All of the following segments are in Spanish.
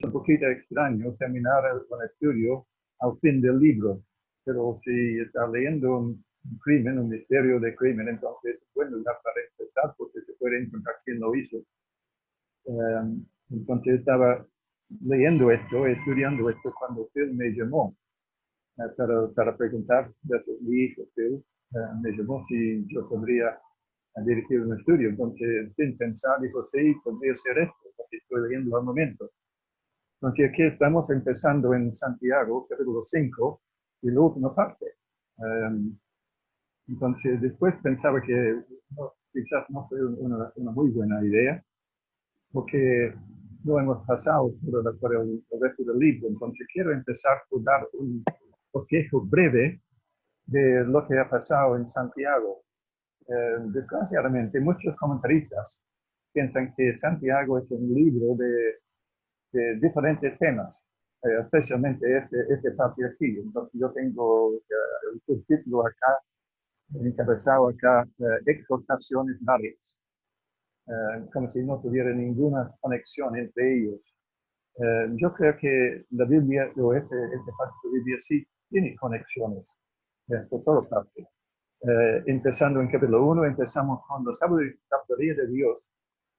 un poquito extraño terminar el estudio al fin del libro, pero si está leyendo un crimen, un misterio de crimen, entonces es buen lugar para empezar porque se puede encontrar quién lo hizo. Entonces estaba leyendo esto, estudiando esto cuando Phil me llamó para preguntar de mi hijo Phil, me llamó si yo podría dirigir un estudio. Entonces, sin pensar, dijo, sí, podría ser esto, porque estoy leyendo al momento. Entonces, aquí estamos empezando en Santiago, capítulo 5, y la última parte. Entonces, después pensaba que quizás no fue una muy buena idea, porque no hemos pasado por el resto del libro. Entonces, quiero empezar por dar un bosquejo breve de lo que ha pasado en Santiago. Desgraciadamente, muchos comentaristas piensan que Santiago es un libro de diferentes temas, especialmente este parte aquí. Entonces, yo tengo el subtítulo acá, encabezado acá, exhortaciones varias, como si no tuviera ninguna conexión entre ellos. Yo creo que la Biblia, o este parte de la Biblia, sí tiene conexiones por toda parte. Empezando en capítulo 1, empezamos con la sabiduría de Dios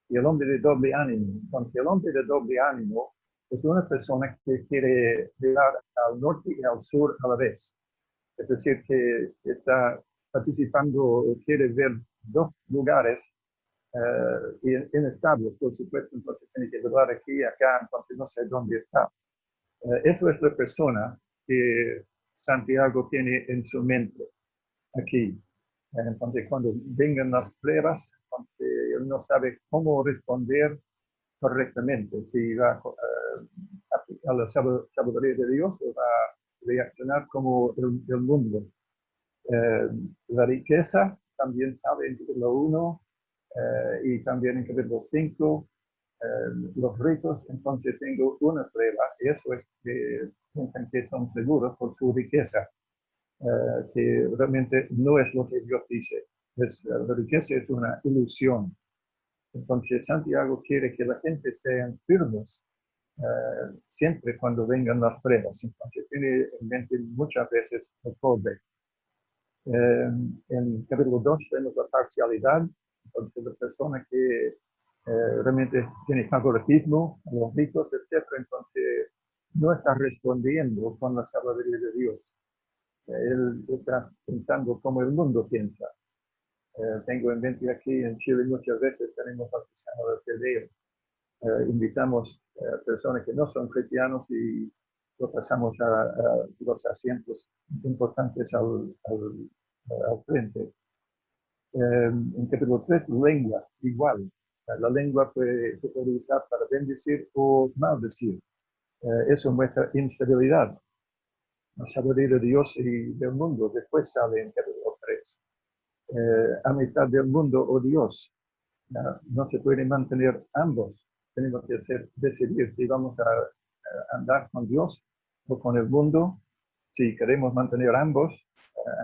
y el hombre de doble ánimo. Entonces, el hombre de doble ánimo es una persona que quiere llegar al norte y al sur a la vez. Es decir, que está participando o quiere ver dos lugares inestables, por supuesto, entonces tiene que volar aquí y acá, entonces no sé dónde está. Eso es la persona que Santiago tiene en su mente aquí. Entonces, cuando vengan las pruebas, él no sabe cómo responder correctamente, si va a la sabiduría de Dios o va a reaccionar como el mundo. La riqueza también sabe en capítulo 1 y también en capítulo 5, los ricos. Entonces tengo una prueba, y eso es que piensan que son seguros por su riqueza, que realmente no es lo que Dios dice. La riqueza es una ilusión. Entonces Santiago quiere que la gente sean firmes siempre cuando vengan las pruebas. Entonces tiene en mente muchas veces el pobre. En capítulo 2 tenemos la parcialidad, entonces la persona que realmente tiene favoritismo a los ricos, etc. Entonces no está respondiendo con la sabiduría de Dios. Él está pensando como el mundo piensa. Tengo en mente aquí en Chile muchas veces tenemos artesanos de video. Invitamos personas que no son cristianos y lo pasamos a los asientos importantes al frente. En capítulo 3, lengua, igual. La lengua se puede usar para bendecir o maldecir. Eso muestra instabilidad. La sabiduría de Dios y del mundo después sale en capítulo 3. A mitad del mundo o Dios. No se puede mantener ambos. Tenemos que decidir si vamos a andar con Dios o con el mundo. Si queremos mantener ambos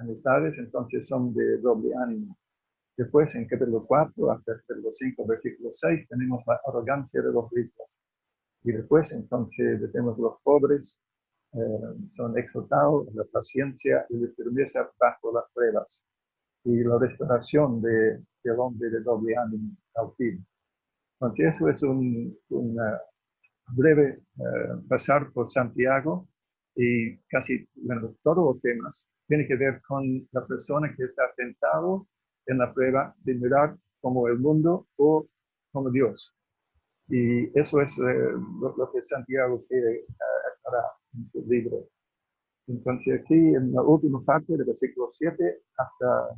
amistades, entonces son de doble ánimo. Después, en capítulo 4, hasta el capítulo 5, versículo 6, tenemos la arrogancia de los ricos. Y después, entonces, tenemos los pobres, son exhortados, la paciencia y la firmeza bajo las pruebas. Y la restauración del hombre de doble ánimo al fin. Entonces, eso es un breve pasar por Santiago y casi todos los temas tienen que ver con la persona que está tentado en la prueba de mirar como el mundo o como Dios. Y eso es lo que Santiago quiere aclarar en su libro. Entonces aquí en la última parte del versículo 7 hasta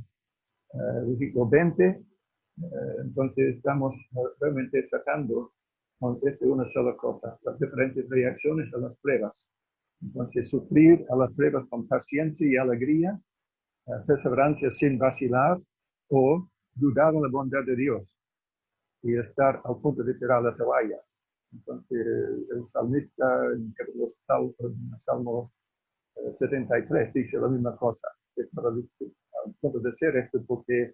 el versículo 20, entonces estamos realmente tratando con una sola cosa, las diferentes reacciones a las pruebas. Entonces, sufrir a las pruebas con paciencia y alegría, perseverancia sin vacilar o dudar en la bondad de Dios y estar al punto de tirar la toalla. Entonces, el salmista en el Salmo 73 dice la misma cosa. Es para al punto de ser esto porque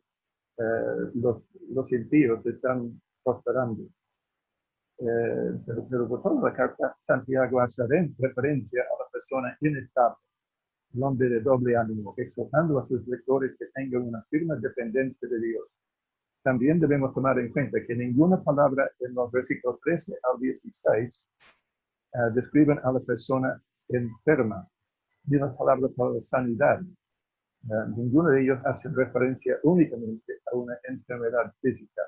los impíos están prosperando. Pero por toda la carta, Santiago hace referencia a la persona inestable, el hombre de doble ánimo, exhortando a sus lectores que tengan una firme dependencia de Dios. También debemos tomar en cuenta que ninguna palabra en los versículos 13 al 16 describen a la persona enferma, ni una palabra para la sanidad. Ninguno de ellos hace referencia únicamente a una enfermedad física.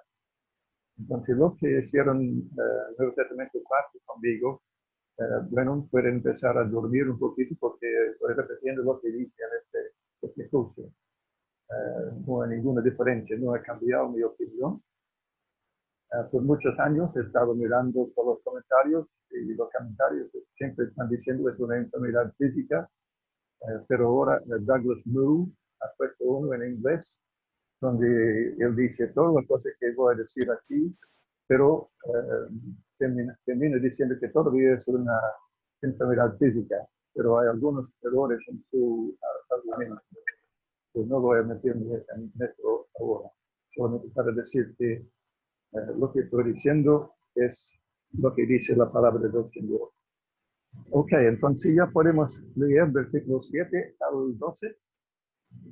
Entonces, lo que hicieron Nuevo Testamento 4 conmigo, bueno, puede empezar a dormir un poquito porque estoy repitiendo lo que dije en este curso. No hay ninguna diferencia, no he cambiado mi opinión. Por muchos años he estado mirando por los comentarios y los comentarios siempre están diciendo que es una enfermedad física, pero ahora Douglas Moo ha puesto uno en inglés donde él dice todas las cosas que voy a decir aquí, pero termina diciendo que todavía es una enfermedad física, pero hay algunos errores en su argumento. Pues no voy a meterme en esto ahora, solamente para decir que lo que estoy diciendo es lo que dice la palabra del Señor. Ok, entonces ya podemos leer versículos 7 al 12.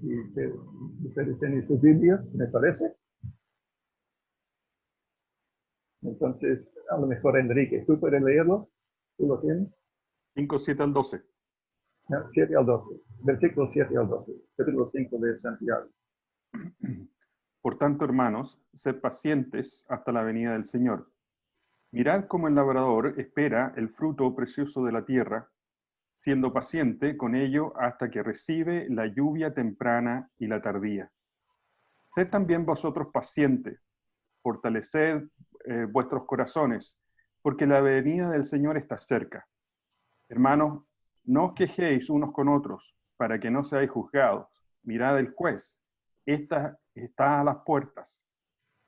Y ustedes tienen su Biblia, me parece. Entonces, a lo mejor Enrique, ¿tú puedes leerlo? ¿Tú lo tienes? 5, 7 al 12. No, 7 al 12. Versículos 7 al 12. Capítulo 5 de Santiago. Por tanto, hermanos, sed pacientes hasta la venida del Señor. Mirad cómo el labrador espera el fruto precioso de la tierra, siendo paciente con ello hasta que recibe la lluvia temprana y la tardía. Sed también vosotros pacientes, fortaleced vuestros corazones, porque la venida del Señor está cerca. Hermanos, no os quejéis unos con otros, para que no seáis juzgados. Mirad el juez, está a las puertas.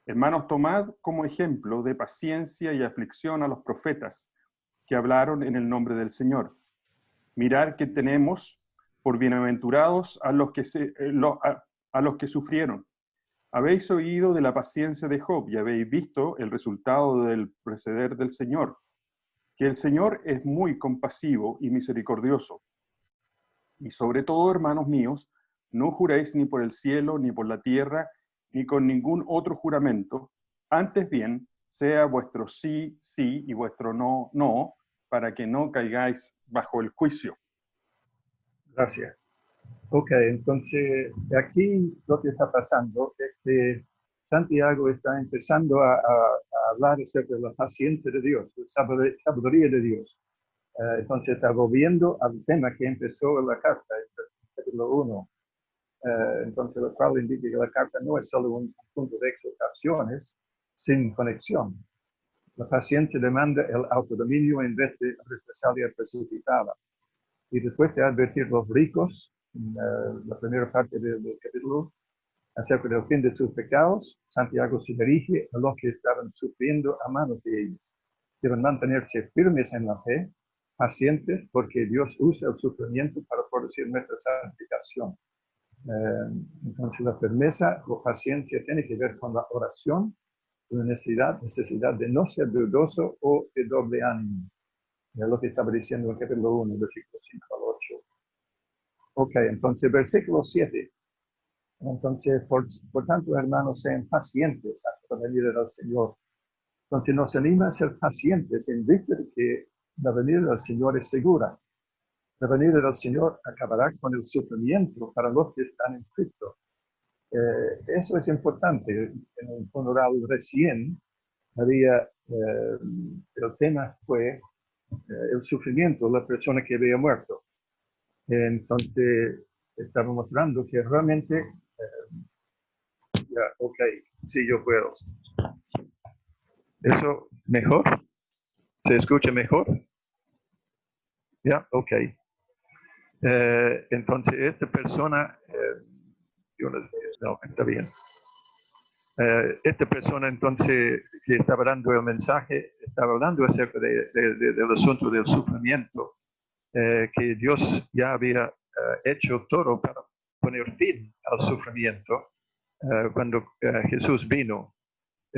Hermanos, tomad como ejemplo de paciencia y aflicción a los profetas que hablaron en el nombre del Señor. Mirad que tenemos por bienaventurados a los que sufrieron. Habéis oído de la paciencia de Job y habéis visto el resultado del proceder del Señor, que el Señor es muy compasivo y misericordioso. Y sobre todo, hermanos míos, no juréis ni por el cielo, ni por la tierra, ni con ningún otro juramento, antes bien, sea vuestro sí, sí, y vuestro no, no, para que no caigáis bajo el juicio. Gracias. Ok, entonces aquí lo que está pasando es que Santiago está empezando a hablar acerca de la paciencia de Dios, la sabiduría de Dios. Entonces está volviendo al tema que empezó en la carta, el capítulo 1. Entonces, lo cual indica que la carta no es solo un conjunto de exhortaciones sin conexión. La paciencia demanda el autodominio en vez de represalia precipitada. Y después de advertir los ricos, la primera parte del capítulo, acerca del fin de sus pecados, Santiago se dirige a los que estaban sufriendo a manos de ellos. Deben mantenerse firmes en la fe, pacientes, porque Dios usa el sufrimiento para producir nuestra santificación. Entonces la firmeza o paciencia tiene que ver con la oración, la necesidad de no ser dudoso o de doble ánimo. Es lo que estaba diciendo en el capítulo 1, versículo 5 al 8. Ok, entonces versículo 7. Entonces, por tanto, hermanos, sean pacientes hasta la venida del Señor. Entonces nos anima a ser pacientes en vista de que la venida del Señor es segura. La venida del Señor acabará con el sufrimiento para los que están en Cristo. Eso es importante. En un funeral recién había, el tema fue el sufrimiento de la persona que había muerto. Entonces, estaba mostrando que realmente, ok, sí, yo puedo. ¿Eso mejor? ¿Se escucha mejor? Ya, ok. Entonces, esta persona, no, está bien. Esta persona entonces que estaba dando el mensaje, estaba hablando acerca del asunto del sufrimiento, que Dios ya había hecho todo para poner fin al sufrimiento cuando Jesús vino.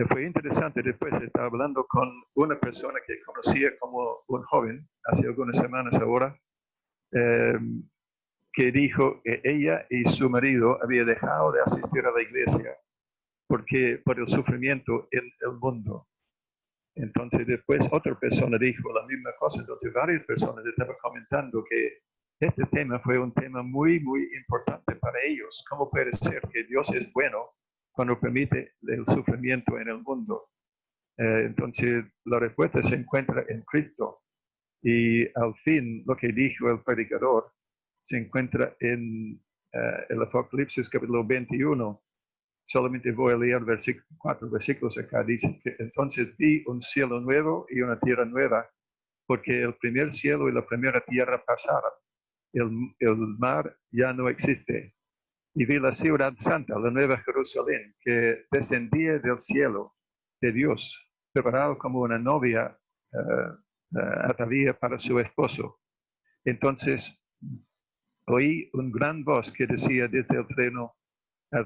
fue interesante. Después estaba hablando con una persona que conocía como un joven, hace algunas semanas ahora, que dijo que ella y su marido habían dejado de asistir a la iglesia por el sufrimiento en el mundo. Entonces después otra persona dijo la misma cosa. Entonces varias personas estaban comentando que este tema fue un tema muy, muy importante para ellos. ¿Cómo puede ser que Dios es bueno cuando permite el sufrimiento en el mundo? Entonces la respuesta se encuentra en Cristo. Y al fin lo que dijo el predicador se encuentra en el Apocalipsis capítulo 21. Solamente voy a leer 4 versículos acá. Dice que entonces vi un cielo nuevo y una tierra nueva, porque el primer cielo y la primera tierra pasaron. El mar ya no existe. Y vi la ciudad santa, la nueva Jerusalén, que descendía del cielo de Dios, preparado como una novia ataviada para su esposo. Entonces oí un gran voz que decía desde el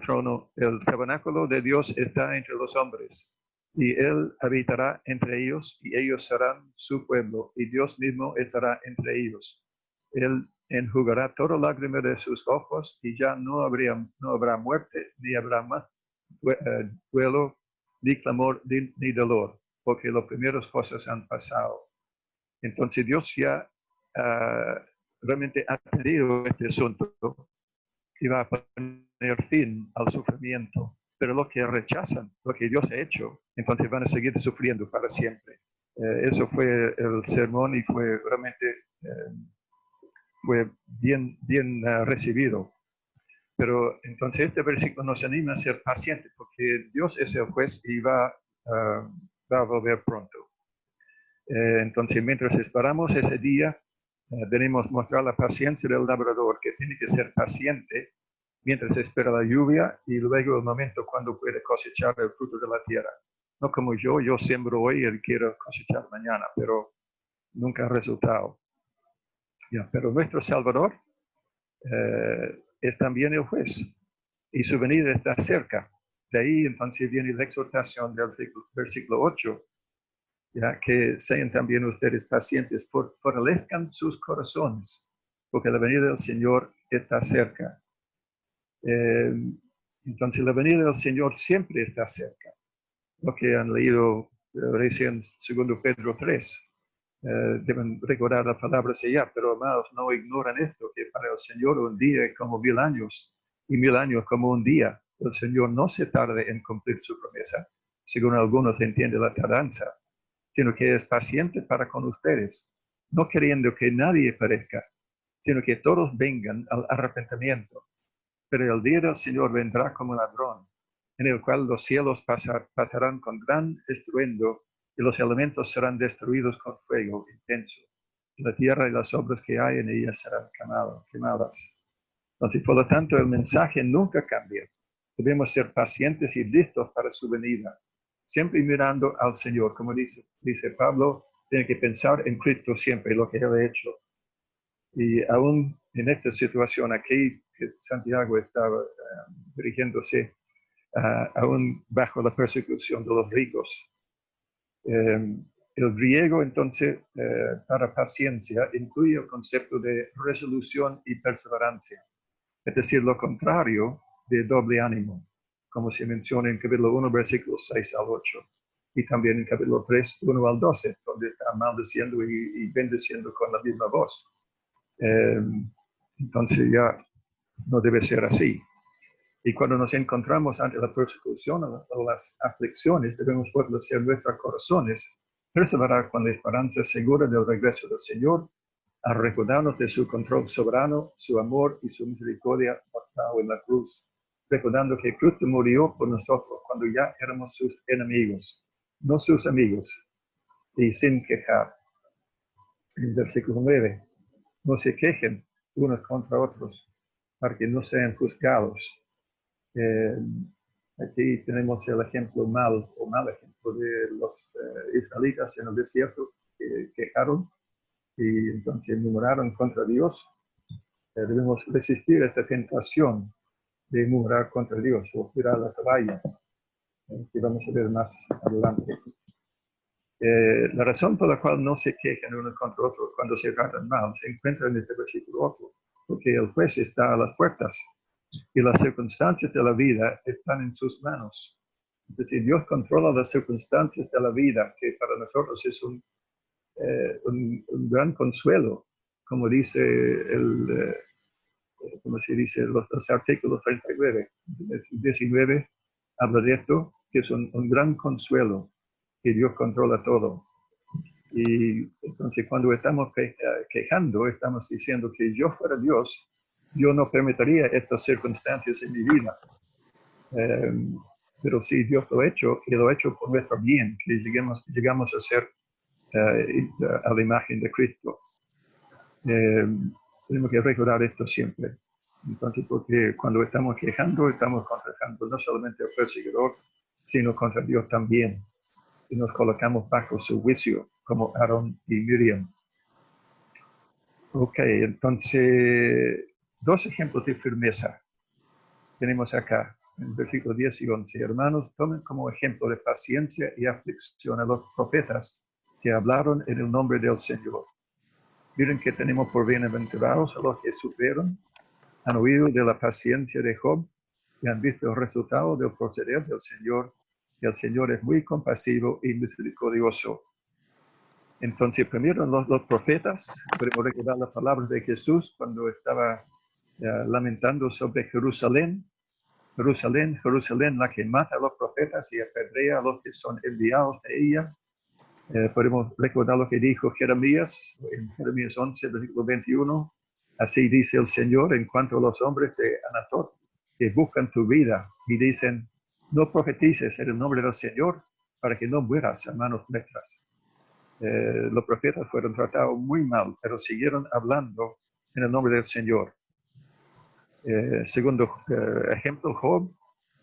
trono, el tabernáculo de Dios está entre los hombres, y Él habitará entre ellos, y ellos serán su pueblo, y Dios mismo estará entre ellos. Él enjugará toda lágrima de sus ojos, y ya no habrá muerte, ni habrá más duelo, ni clamor, ni dolor, porque las primeras cosas han pasado. Entonces Dios ya realmente ha tenido este asunto y va a poner fin al sufrimiento. Pero los que rechazan lo que Dios ha hecho, entonces van a seguir sufriendo para siempre. Eso fue el sermón y fue realmente fue bien recibido. Pero entonces este versículo nos anima a ser pacientes, porque Dios es el juez y va a volver pronto. Entonces, mientras esperamos ese día, debemos mostrar la paciencia del labrador, que tiene que ser paciente mientras espera la lluvia y luego el momento cuando puede cosechar el fruto de la tierra. No como yo siembro hoy y quiero cosechar mañana, pero nunca ha resultado. Pero nuestro Salvador es también el juez y su venida está cerca. De ahí entonces viene la exhortación del versículo 8. Ya que sean también ustedes pacientes, fortalezcan sus corazones, porque la venida del Señor está cerca. Entonces la venida del Señor siempre está cerca. Lo que han leído recién, 2 Pedro 3, deben recordar las palabras allá, pero amados, no ignoran esto, que para el Señor un día es como 1000 años, y 1000 años como un día. El Señor no se tarde en cumplir su promesa, según algunos entienden la tardanza, sino que es paciente para con ustedes, no queriendo que nadie perezca, sino que todos vengan al arrepentimiento. Pero el día del Señor vendrá como ladrón, en el cual los cielos pasarán con gran estruendo, y los elementos serán destruidos con fuego intenso. Y la tierra y las obras que hay en ella serán quemadas. Entonces, por lo tanto, el mensaje nunca cambia. Debemos ser pacientes y listos para su venida, siempre mirando al Señor. Como dice Pablo, tiene que pensar en Cristo siempre, lo que Él ha hecho. Y aún en esta situación aquí, que Santiago estaba dirigiéndose, aún bajo la persecución de los ricos. El griego, entonces, para paciencia, incluye el concepto de resolución y perseverancia. Es decir, lo contrario de doble ánimo, como se menciona en capítulo 1, versículos 6 al 8, y también en capítulo 3, 1 al 12, donde está maldiciendo y bendiciendo con la misma voz. Entonces ya no debe ser así. Y cuando nos encontramos ante la persecución o las aflicciones, debemos fortalecer nuestros corazones, perseverar con la esperanza segura del regreso del Señor, a recordarnos de su control soberano, su amor y su misericordia mostrado en la cruz, recordando que Cristo murió por nosotros cuando ya éramos sus enemigos, no sus amigos, y sin quejar. En versículo 9, no se quejen unos contra otros, para que no sean juzgados. Aquí tenemos el ejemplo mal ejemplo de los israelitas en el desierto que quejaron y entonces murmuraron contra Dios. Debemos resistir esta tentación de murmurar contra Dios o tirar la toalla. que vamos a ver más adelante. La razón por la cual no se quejan unos contra otros cuando se tratan mal se encuentra en este versículo 8, porque el juez está a las puertas y las circunstancias de la vida están en sus manos. Es decir, Dios controla las circunstancias de la vida, que para nosotros es un gran consuelo, como dice como se dice, los artículos 39, 19, habla de esto, que es un gran consuelo, que Dios controla todo. Y entonces cuando estamos quejando, estamos diciendo que yo fuera Dios, yo no permitiría estas circunstancias en mi vida. Pero sí, Dios lo ha hecho, y lo ha hecho por nuestro bien, que llegamos a ser a la imagen de Cristo. Tenemos que recordar esto siempre. Entonces, porque cuando estamos quejando, estamos confesando no solamente al perseguidor, sino contra Dios también. Y nos colocamos bajo su juicio, como Aarón y Miriam. Ok, entonces, dos ejemplos de firmeza tenemos acá, en versículos 10 y 11. Hermanos, tomen como ejemplo de paciencia y aflicción a los profetas que hablaron en el nombre del Señor. Miren que tenemos por bienaventurados a los que sufrieron, han oído de la paciencia de Job y han visto el resultado del proceder del Señor. Y el Señor es muy compasivo y misericordioso. Entonces, primero los profetas, podemos recordar las palabras de Jesús cuando estaba lamentando sobre Jerusalén. Jerusalén, Jerusalén, la que mata a los profetas y apedrea a los que son enviados de ella. Podemos recordar lo que dijo Jeremías, en Jeremías 11, versículo 21. Así dice el Señor en cuanto a los hombres de Anatot, que buscan tu vida y dicen, no profetices en el nombre del Señor para que no mueras a manos nuestras. Los profetas fueron tratados muy mal, pero siguieron hablando en el nombre del Señor. Segundo ejemplo, Job,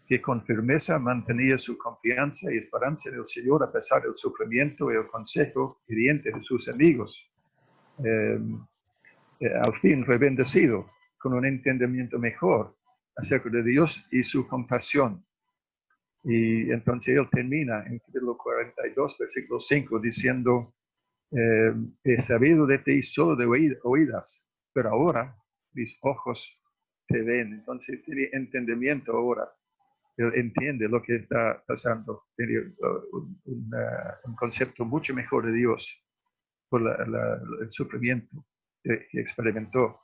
que con firmeza mantenía su confianza y esperanza en el Señor a pesar del sufrimiento y el consejo hiriente de sus amigos. Al fin, rebendecido, con un entendimiento mejor acerca de Dios y su compasión. Y entonces él termina en capítulo 42, versículo 5, diciendo, he sabido de ti solo de oídas, pero ahora mis ojos te ven. Entonces tiene entendimiento ahora. Él entiende lo que está pasando. Tiene un concepto mucho mejor de Dios por el sufrimiento que experimentó.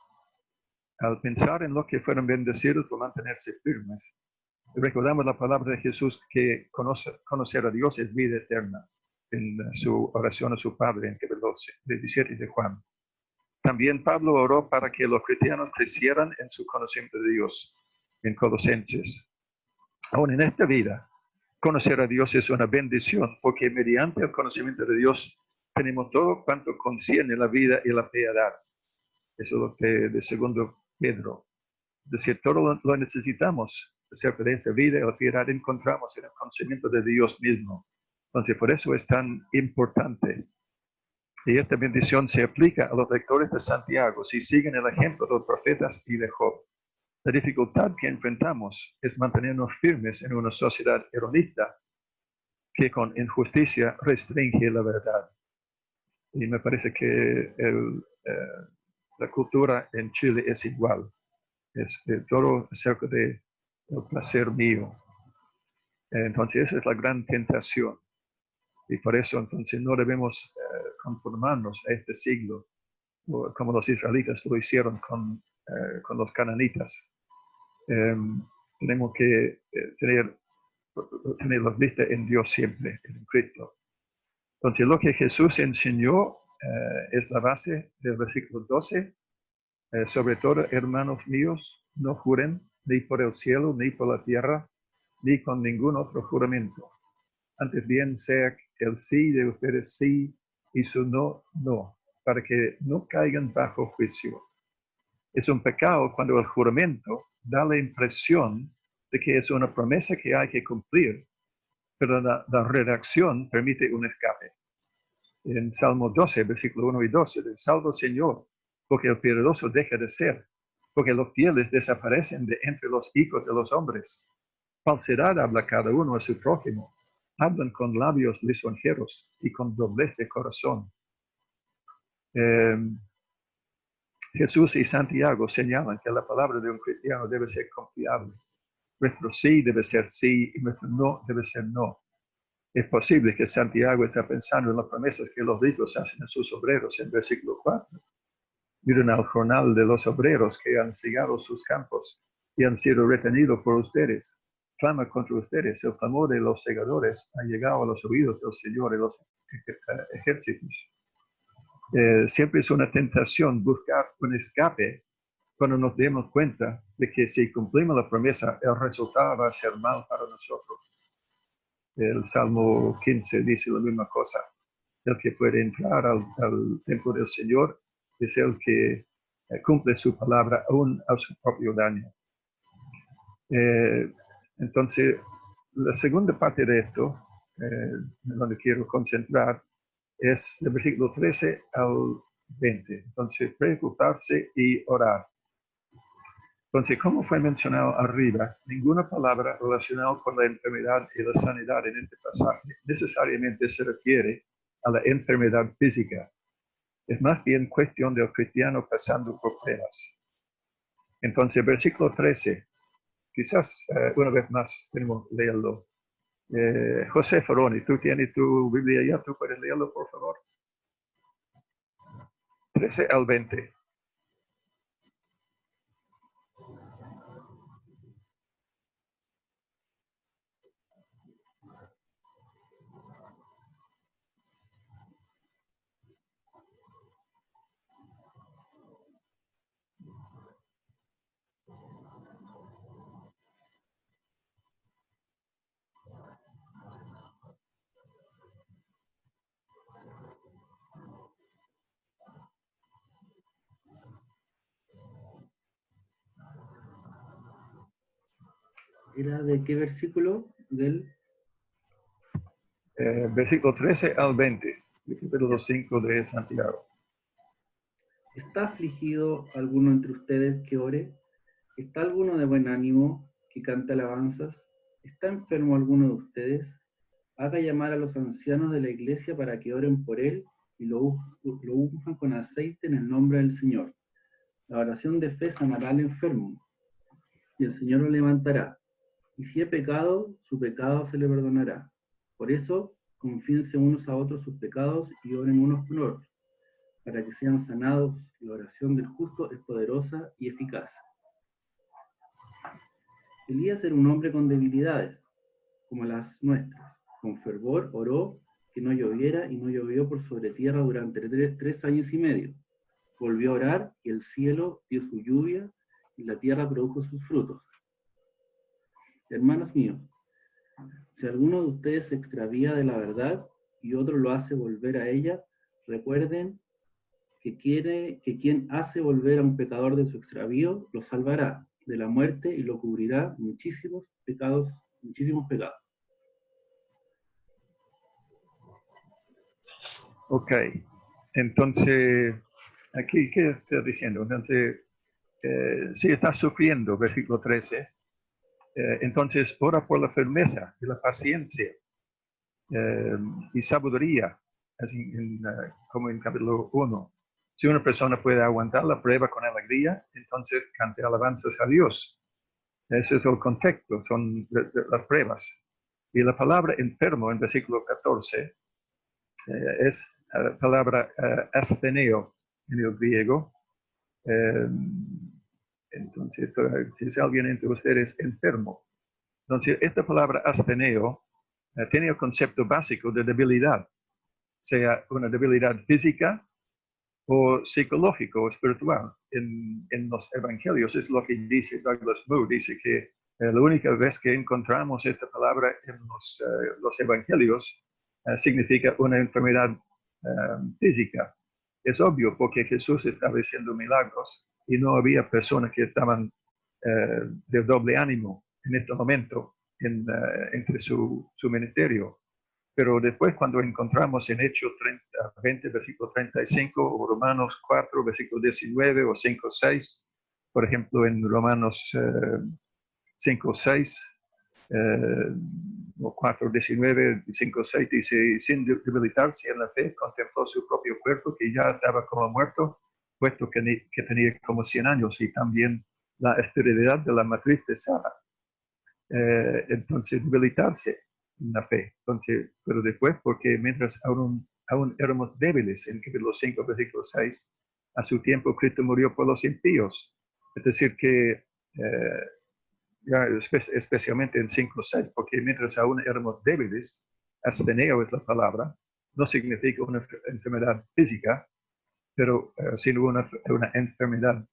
Al pensar en lo que fueron bendecidos por mantenerse firmes, recordamos la palabra de Jesús que conocer a Dios es vida eterna en su oración a su Padre en capítulo 17 de Juan. También Pablo oró para que los cristianos crecieran en su conocimiento de Dios en Colosenses. Aún en esta vida, conocer a Dios es una bendición porque mediante el conocimiento de Dios tenemos todo cuanto concierne la vida y la piedad. Eso es lo que de segundo Pedro. Es decir, todo lo necesitamos acerca de esta vida y la piedad encontramos en el conocimiento de Dios mismo. Entonces, por eso es tan importante. Y esta bendición se aplica a los lectores de Santiago si siguen el ejemplo de los profetas y de Job. La dificultad que enfrentamos es mantenernos firmes en una sociedad erronista que con injusticia restringe la verdad. Y me parece que la cultura en Chile es igual. Es todo acerca del placer mío. Entonces esa es la gran tentación. Y por eso entonces no debemos conformarnos a este siglo, como los israelitas lo hicieron con los cananitas. Tenemos que tener la vista en Dios siempre, en Cristo. Entonces lo que Jesús enseñó es la base del versículo 12. Sobre todo, hermanos míos, no juren ni por el cielo, ni por la tierra, ni con ningún otro juramento. Antes bien sea el sí de ustedes sí y su no, no, para que no caigan bajo juicio. Es un pecado cuando el juramento da la impresión de que es una promesa que hay que cumplir, pero la redacción permite un escape. En Salmo 12, versículo 1 y 12, del Salvo Señor, porque el piadoso deja de ser, porque los fieles desaparecen de entre los hijos de los hombres. falsedad habla cada uno a su prójimo. Hablan con labios lisonjeros y con doblez de corazón. Jesús y Santiago señalan que la palabra de un cristiano debe ser confiable. Nuestro sí debe ser sí y nuestro no debe ser no. Es posible que Santiago esté pensando en las promesas que los ricos hacen a sus obreros en versículo 4. Miren al jornal de los obreros que han cegado sus campos y han sido retenidos por ustedes. Clama contra ustedes. El clamor de los segadores ha llegado a los oídos del Señor de los ejércitos. Siempre es una tentación buscar un escape cuando nos demos cuenta de que si cumplimos la promesa, el resultado va a ser mal para nosotros. El Salmo 15 dice la misma cosa. El que puede entrar al templo del Señor es el que cumple su palabra aún a su propio daño. Entonces, la segunda parte de esto, donde quiero concentrar, es del versículo 13 al 20. Entonces, preocuparse y orar. Entonces, como fue mencionado arriba, ninguna palabra relacionada con la enfermedad y la sanidad en este pasaje necesariamente se refiere a la enfermedad física. Es más bien cuestión del cristiano pasando por pruebas. Entonces, versículo 13, quizás una vez más tenemos que leerlo. José Ferroni, tú tienes tu Biblia ya, tú puedes leerlo, por favor. 13 al 20. ¿Era de qué versículo? Del Versículo 13 al 20, capítulo 5 de Santiago. ¿Está afligido alguno entre ustedes que ore? ¿Está alguno de buen ánimo que cante alabanzas? ¿Está enfermo alguno de ustedes? Haga llamar a los ancianos de la iglesia para que oren por él y lo unjan con aceite en el nombre del Señor. La oración de fe sanará al enfermo y el Señor lo levantará. Y si he pecado, su pecado se le perdonará. Por eso, confíense unos a otros sus pecados y oren unos por otros, para que sean sanados. La oración del justo es poderosa y eficaz. Elías era un hombre con debilidades, como las nuestras. Con fervor oró que no lloviera y no llovió por sobre tierra durante 3 años y medio. Volvió a orar y el cielo dio su lluvia y la tierra produjo sus frutos. Hermanos míos, si alguno de ustedes se extravía de la verdad y otro lo hace volver a ella, recuerden que quien hace volver a un pecador de su extravío lo salvará de la muerte y lo cubrirá muchísimos pecados. Ok, entonces, aquí, ¿qué está diciendo? Entonces, si estás sufriendo, versículo 13, entonces ora por la firmeza y la paciencia y sabiduría, así como en capítulo 1. Si una persona puede aguantar la prueba con alegría, entonces cante alabanzas a Dios. Ese es el contexto, son las pruebas. Y la palabra enfermo en versículo 14 es la palabra astheneo en el griego. Entonces, si es alguien entre ustedes enfermo. Entonces, esta palabra astheneo tiene el concepto básico de debilidad, sea una debilidad física o psicológica o espiritual. En los evangelios es lo que dice Douglas Moo, dice que la única vez que encontramos esta palabra en los evangelios significa una enfermedad física. Es obvio porque Jesús estaba haciendo milagros y no había personas que estaban de doble ánimo en este momento entre su ministerio. Pero después cuando encontramos en Hechos 20, versículo 35, o Romanos 4, versículo 19, o 5, 6, por ejemplo, en Romanos 5, 6, 4:19, 5:6 dice, sin debilitarse en la fe, contempló su propio cuerpo que ya estaba como muerto, puesto que tenía como 100 años, y también la esterilidad de la matriz de Sara. Entonces, debilitarse en la fe. Entonces, pero después, porque mientras aún éramos débiles, en capítulo 5, versículo 6, a su tiempo Cristo murió por los impíos. Es decir, que ya especialmente en 5:6, porque mientras aún éramos débiles, asteneo es la palabra, no significa una enfermedad física, pero sino una enfermedad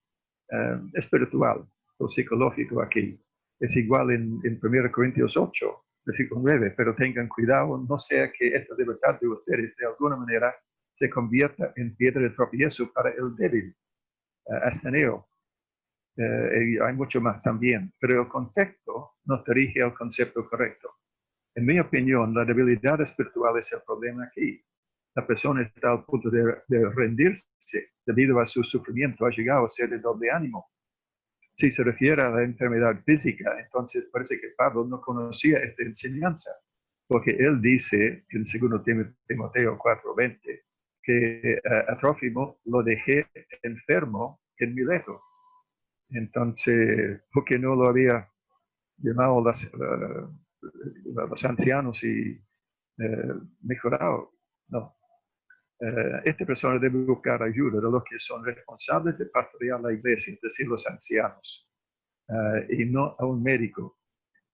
espiritual o psicológico aquí. Es igual en 1 Corintios 8, versículo 9, pero tengan cuidado, no sea que esta libertad de ustedes de alguna manera se convierta en piedra de tropiezo para el débil. Asteneo. Y hay mucho más también, pero el contexto nos dirige al concepto correcto. En mi opinión, la debilidad espiritual es el problema aquí. La persona está al punto de rendirse debido a su sufrimiento, ha llegado a ser de doble ánimo. Si se refiere a la enfermedad física, entonces parece que Pablo no conocía esta enseñanza, porque él dice en 2 Timoteo 4:20 que a Trófimo lo dejé enfermo en Mileto. Entonces, porque no lo había llamado los ancianos y mejorado. No. Esta persona debe buscar ayuda de los que son responsables de pastorear la iglesia, es decir, los ancianos, y no a un médico.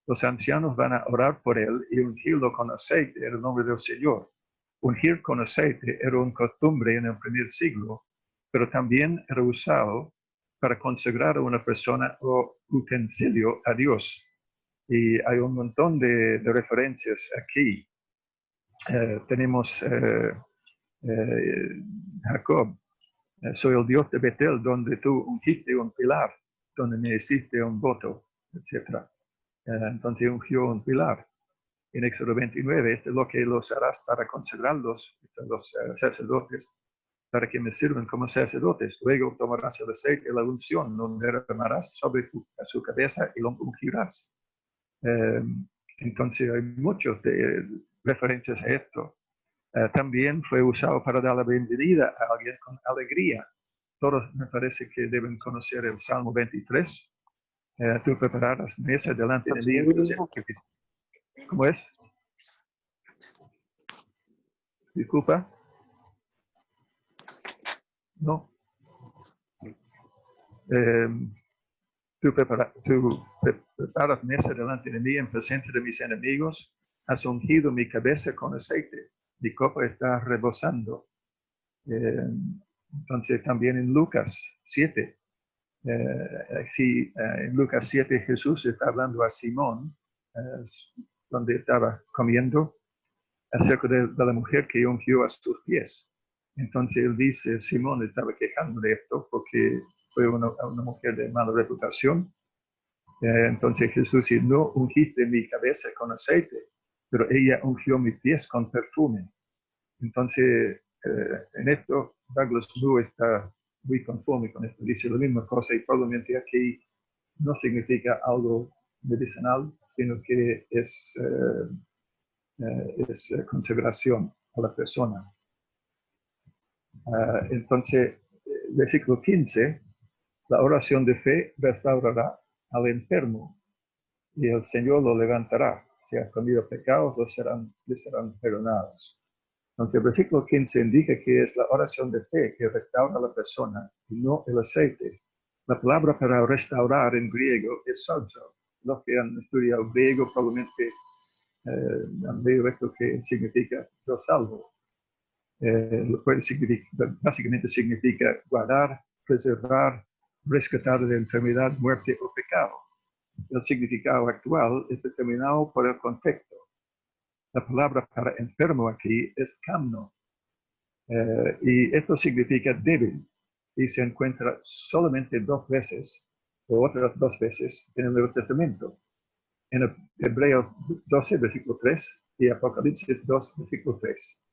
Los ancianos van a orar por él y ungirlo con aceite en el nombre del Señor. Ungir con aceite era una costumbre en el primer siglo, pero también era usado para consagrar a una persona o utensilio a Dios. Y hay un montón de referencias aquí. Tenemos Jacob, soy el Dios de Betel, donde tú ungiste un pilar, donde me hiciste un voto, etc. Entonces ungió un pilar. En Éxodo 29, esto es lo que los harás para consagrarlos, los sacerdotes, para que me sirvan como sacerdotes. Luego tomarás el aceite y la unción, lo derramarás sobre su cabeza y lo ungirás. Entonces hay muchas referencias a esto. También fue usado para dar la bienvenida a alguien con alegría. Todos me parece que deben conocer el Salmo 23. Tú prepararás mesa delante de mí. ¿Cómo es? Disculpa. No. Tú preparas mesa delante de mí en presencia de mis enemigos. Has ungido mi cabeza con aceite. Mi copa está rebosando. Entonces también en Lucas 7. En Lucas 7 Jesús está hablando a Simón, donde estaba comiendo, acerca de la mujer que ungió a sus pies. Entonces él dice, Simón estaba quejando de esto porque fue una mujer de mala reputación. Entonces Jesús dice, no ungiste mi cabeza con aceite, pero ella ungió mis pies con perfume. Entonces, en esto, Douglas Moo está muy conforme con esto. Dice la misma cosa y probablemente aquí no significa algo medicinal, sino que es consagración a la persona. Entonces, versículo 15, la oración de fe restaurará al enfermo y el Señor lo levantará. Si ha comido pecados, le serán perdonados. Entonces, el versículo 15 indica que es la oración de fe que restaura a la persona y no el aceite. La palabra para restaurar en griego es sozo. Los que han estudiado griego probablemente han leído esto que significa yo salvo. Básicamente significa guardar, preservar, rescatar de enfermedad, muerte o pecado. El significado actual es determinado por el contexto. La palabra para enfermo aquí es camno. Y esto significa débil. Y se encuentra solamente 2 veces, o otras 2 veces, en el Nuevo Testamento. En Hebreos 12, versículo 3, y Apocalipsis 2, versículo 3.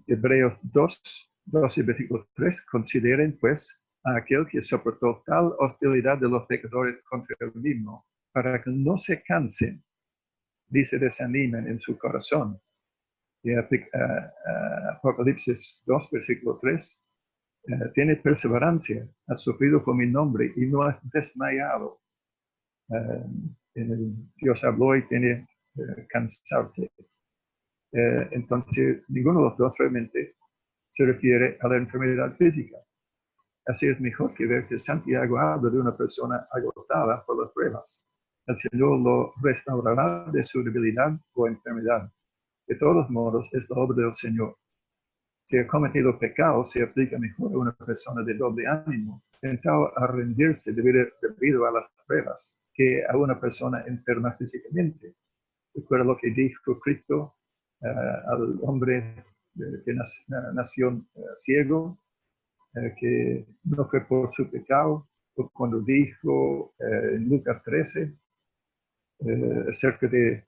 Hebreos 2, 12, versículo 3, consideren pues a aquel que soportó tal hostilidad de los pecadores contra él mismo, para que no se cansen, ni se desanimen en su corazón. Y Apocalipsis 2, versículo 3, tiene perseverancia, has sufrido por mi nombre y no has desmayado. Dios habló y tiene cansarte. Entonces, ninguno de los dos realmente se refiere a la enfermedad física. Así es mejor que ver que Santiago habla de una persona agotada por las pruebas. El Señor lo restaurará de su debilidad o enfermedad. De todos modos, es la obra del Señor. Si ha cometido pecado, se aplica mejor a una persona de doble ánimo, tentado a rendirse debido a las pruebas, que a una persona enferma físicamente. Recuerda lo que dijo Cristo al hombre que nació ciego, que no fue por su pecado, cuando dijo en Lucas 13, acerca de,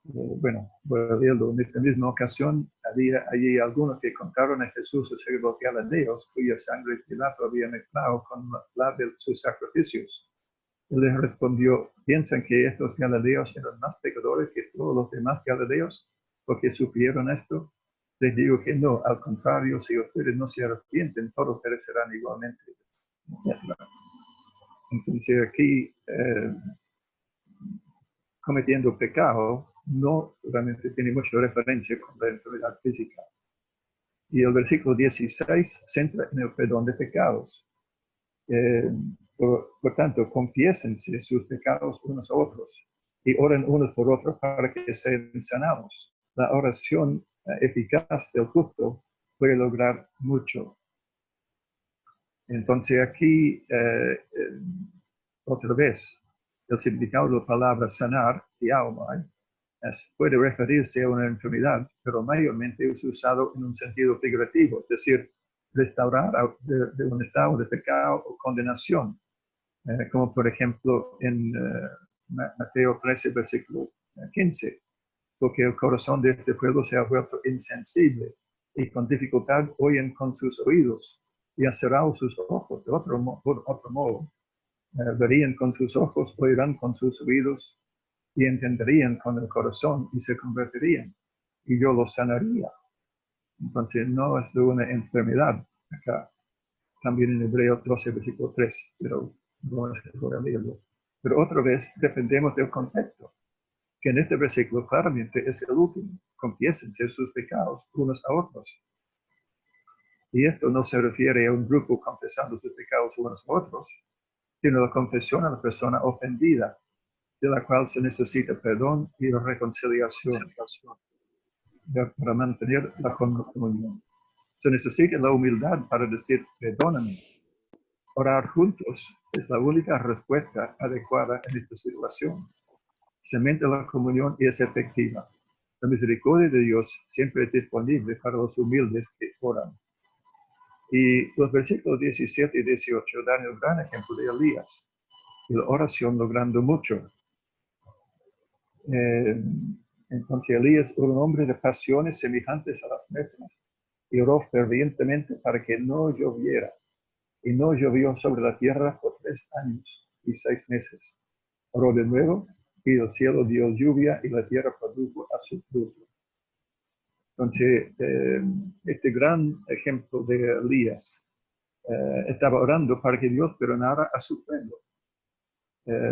bueno, voy a leerlo, en esta misma ocasión había allí algunos que contaron a Jesús acerca de los galileos, cuya sangre Pilato había mezclado con la de sus sacrificios. Él les respondió, ¿piensan que estos galileos eran más pecadores que todos los demás galileos porque sufrieron esto? Les digo que no, al contrario, si ustedes no se arrepienten, todos perecerán igualmente. Entonces aquí, cometiendo pecado, no realmente tiene mucha referencia con la enfermedad física. Y el versículo 16 centra en el perdón de pecados. Por tanto, confiésense sus pecados unos a otros y oren unos por otros para que sean sanados. La oración eficaz del justo puede lograr mucho. Entonces aquí, otra vez, el significado de la palabra sanar, diaomai, puede referirse a una enfermedad, pero mayormente es usado en un sentido figurativo, es decir, restaurar de un estado de pecado o condenación, como por ejemplo en Mateo 13, versículo 15, porque el corazón de este pueblo se ha vuelto insensible y con dificultad oyen con sus oídos y han cerrado sus ojos. Por otro modo, verían con sus ojos, oirán con sus oídos y entenderían con el corazón y se convertirían y yo los sanaría. Entonces no es de una enfermedad acá. También en Hebreos 12, versículo 3, pero no es voy a leerlo. Pero otra vez dependemos del contexto, que en este versículo claramente es el último. Confiésense sus pecados unos a otros. Y esto no se refiere a un grupo confesando sus pecados unos a otros, sino la confesión a la persona ofendida, de la cual se necesita perdón y reconciliación para mantener la comunión. Se necesita la humildad para decir, perdóname. Orar juntos es la única respuesta adecuada en esta situación. Cementa la comunión y es efectiva. La misericordia de Dios siempre es disponible para los humildes que oran. Y los versículos 17 y 18 dan el gran ejemplo de Elías y la oración logrando mucho. Entonces Elías era un hombre de pasiones semejantes a las nuestras y oró fervientemente para que no lloviera. Y no llovió sobre la tierra por 3 años y 6 meses. Oró de nuevo y el cielo dio lluvia y la tierra produjo a su fruto. Entonces, este gran ejemplo de Elías estaba orando para que Dios perdonara a su pueblo.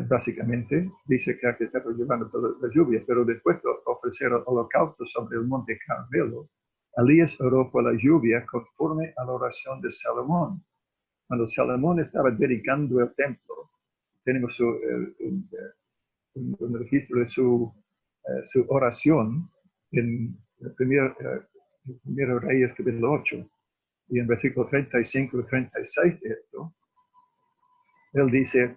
Básicamente, dice que estaba llevando toda la lluvia, pero después de ofrecer el holocausto sobre el monte Carmelo, Elías oró por la lluvia conforme a la oración de Salomón. Cuando Salomón estaba dedicando el templo, tenemos un registro de su oración en el primero Reyes capítulo 8, y en versículo 35 y 36 de esto, él dice,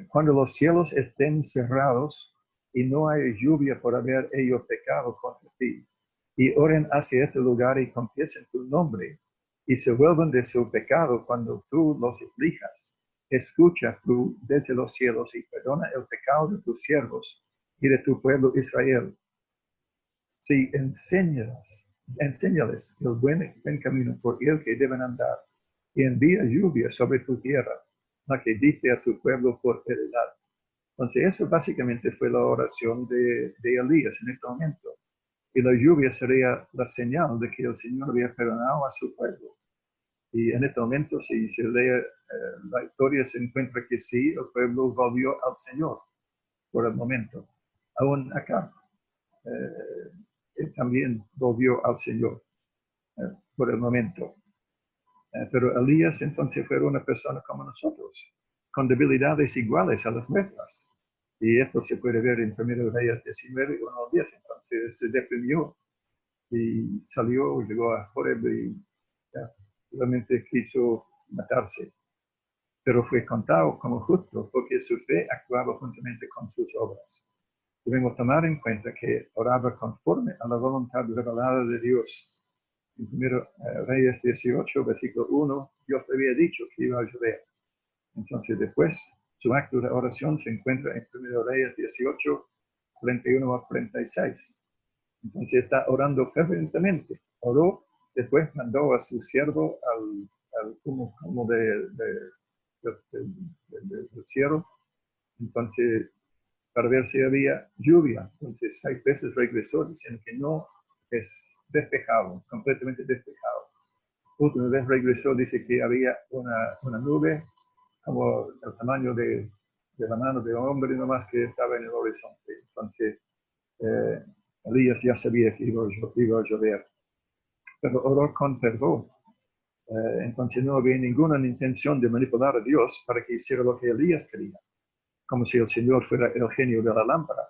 cuando los cielos estén cerrados y no hay lluvia por haber ellos pecado contra ti, y oren hacia este lugar y confiesen tu nombre, y se vuelvan de su pecado cuando tú los aflijas, escucha tú desde los cielos y perdona el pecado de tus siervos y de tu pueblo Israel. Si enséñales el buen camino por el que deben andar, y envía lluvia sobre tu tierra, la que diste a tu pueblo por heredad. Entonces, eso básicamente fue la oración de Elías en este momento. Y la lluvia sería la señal de que el Señor había perdonado a su pueblo. Y en este momento, si se lee la historia, se encuentra que sí, el pueblo volvió al Señor por el momento. Aún acá, él también volvió al Señor por el momento. Pero Elías entonces fue una persona como nosotros, con debilidades iguales a las nuestras. Y esto se puede ver en 1 Reyes 19, 1 al 10. Entonces se deprimió y salió, llegó a Horeb y realmente quiso matarse. Pero fue contado como justo porque su fe actuaba juntamente con sus obras. Debemos tomar en cuenta que oraba conforme a la voluntad revelada de Dios. En 1 Reyes 18, versículo 1, Dios le había dicho que iba a llover. Entonces después, su acto de oración se encuentra en 1 Reyes 18, 31 a 36. Entonces está orando fervientemente. Oró, después mandó a su siervo al como del cielo. Entonces, para ver si había lluvia. Entonces, 6 veces regresó diciendo que no es despejado, completamente despejado. Última vez regresó, dice que había una nube como el tamaño de la mano de un hombre nomás que estaba en el horizonte. Entonces, Elías ya sabía que iba a llover, pero oró con fervor. Entonces no había ninguna intención de manipular a Dios para que hiciera lo que Elías quería, como si el Señor fuera el genio de la lámpara.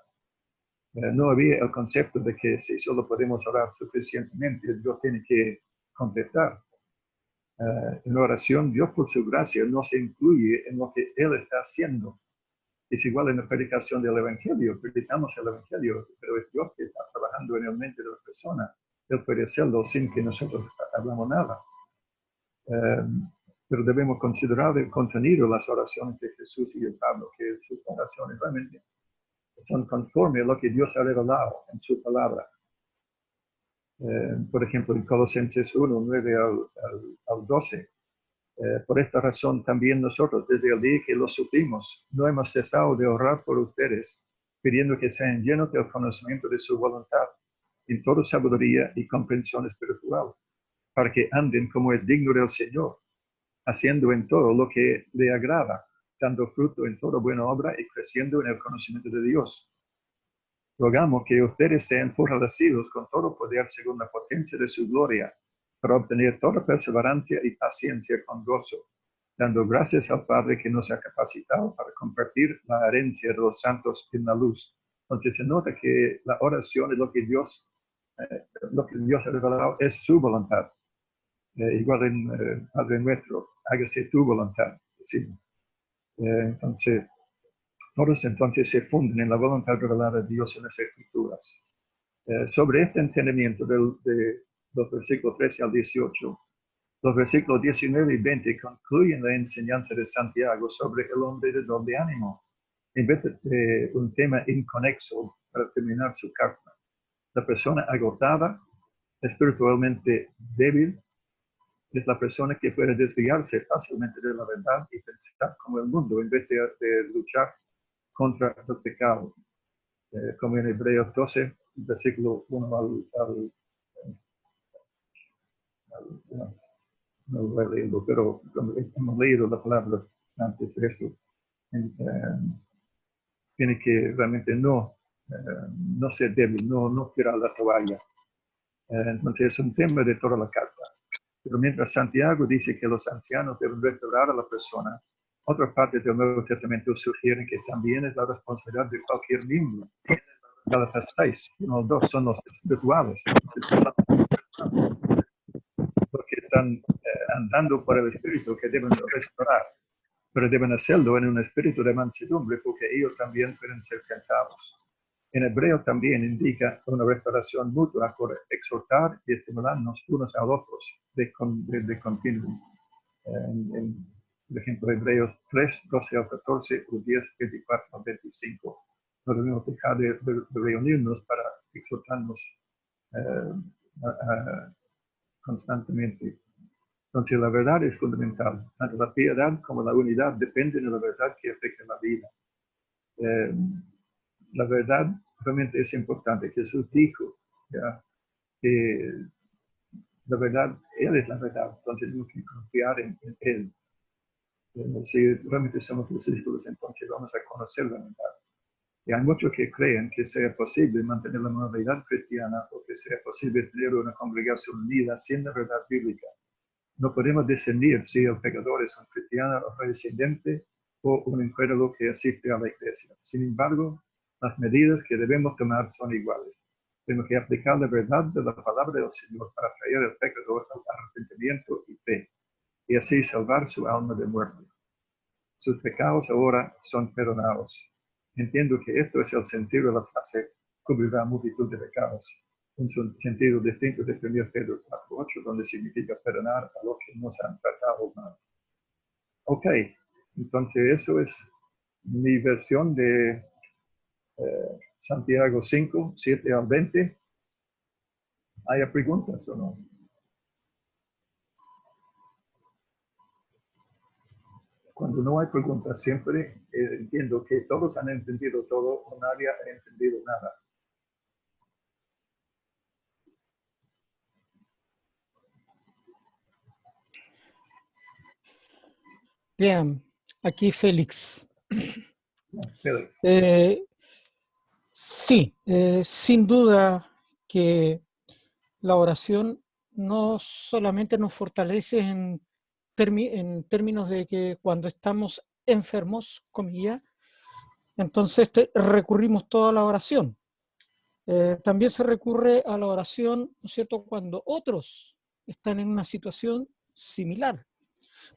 No había el concepto de que si solo podemos orar suficientemente, Dios tiene que contestar. En la oración, Dios por su gracia no se incluye en lo que Él está haciendo. Es igual en la predicación del Evangelio, predicamos el Evangelio, pero es Dios que está trabajando en el mente de la persona. Él puede hacerlo sin que nosotros hablamos nada. Pero debemos considerar el contenido de las oraciones de Jesús y de Pablo, que sus oraciones realmente son conformes a lo que Dios ha revelado en su palabra. Por ejemplo, en Colosenses 1, 9 al 12. Por esta razón también nosotros, desde el día que lo supimos, no hemos cesado de orar por ustedes, pidiendo que sean llenos del conocimiento de su voluntad, en toda sabiduría y comprensión espiritual, para que anden como es digno del Señor, haciendo en todo lo que le agrada, dando fruto en toda buena obra y creciendo en el conocimiento de Dios. Rogamos que ustedes sean fortalecidos con todo poder según la potencia de su gloria, para obtener toda perseverancia y paciencia con gozo, dando gracias al Padre que nos ha capacitado para compartir la herencia de los santos en la luz. Entonces se nota que la oración es lo que Dios ha revelado, es su voluntad. Igual en Padre nuestro, hágase tu voluntad. ¿Sí? Entonces, todos entonces se funden en la voluntad revelada de Dios en las Escrituras. Sobre este entendimiento de los versículos 13 al 18, los versículos 19 y 20 concluyen la enseñanza de Santiago sobre el hombre de doble ánimo, en vez de un tema inconexo para terminar su carta. La persona agotada, espiritualmente débil, es la persona que puede desviarse fácilmente de la verdad y pensar como el mundo en vez de luchar contra el pecado. Como en Hebreos 12, versículo 1 no lo he leído, pero hemos leído la palabra antes de esto. Tiene que realmente no ser débil, no tirar la toalla. Entonces es un tema de toda la carta. Pero mientras Santiago dice que los ancianos deben restaurar a la persona, otra parte del Nuevo Testamento sugiere que también es la responsabilidad de cualquier miembro. Gálatas 6, 1 al 2 son los espirituales, porque están andando por el Espíritu que deben restaurar, pero deben hacerlo en un espíritu de mansedumbre, porque ellos también pueden ser tentados. En hebreo también indica una restauración mutua por exhortar y estimularnos unos a otros de continuo. Por ejemplo, Hebreos 3, 12 al 14, o 10, 24 al 25. No debemos dejar de reunirnos para exhortarnos constantemente. Entonces, la verdad es fundamental. Tanto la piedad como la unidad dependen de la verdad que afecta la vida. la verdad realmente es importante. Jesús dijo, ¿ya?, que la verdad, Él es la verdad, entonces tenemos que confiar en Él. Si realmente somos discípulos, entonces vamos a conocer la verdad. Y hay muchos que creen que sea posible mantener la moralidad cristiana o que sea posible tener una congregación unida sin la verdad bíblica. No podemos discernir si el pecador es un cristiano o residente o un incrédulo que asiste a la iglesia. Sin embargo, las medidas que debemos tomar son iguales. Tenemos que aplicar la verdad de la palabra del Señor para traer al pecador al arrepentimiento y fe, y así salvar su alma de muerte. Sus pecados ahora son perdonados. Entiendo que esto es el sentido de la frase cubrirá multitud de pecados. Un sentido distinto de 1 Pedro 4:8, donde significa perdonar a los que nos han tratado mal. Ok, entonces eso es mi versión de Santiago 5, 7 al 20. ¿Hay preguntas o no? Cuando no hay preguntas, siempre entiendo que todos han entendido todo o nadie ha entendido nada. Bien, aquí Félix. Félix. Sí, sin duda que la oración no solamente nos fortalece en términos de que cuando estamos enfermos, comillas, entonces recurrimos toda la oración. También se recurre a la oración, ¿no es cierto?, cuando otros están en una situación similar.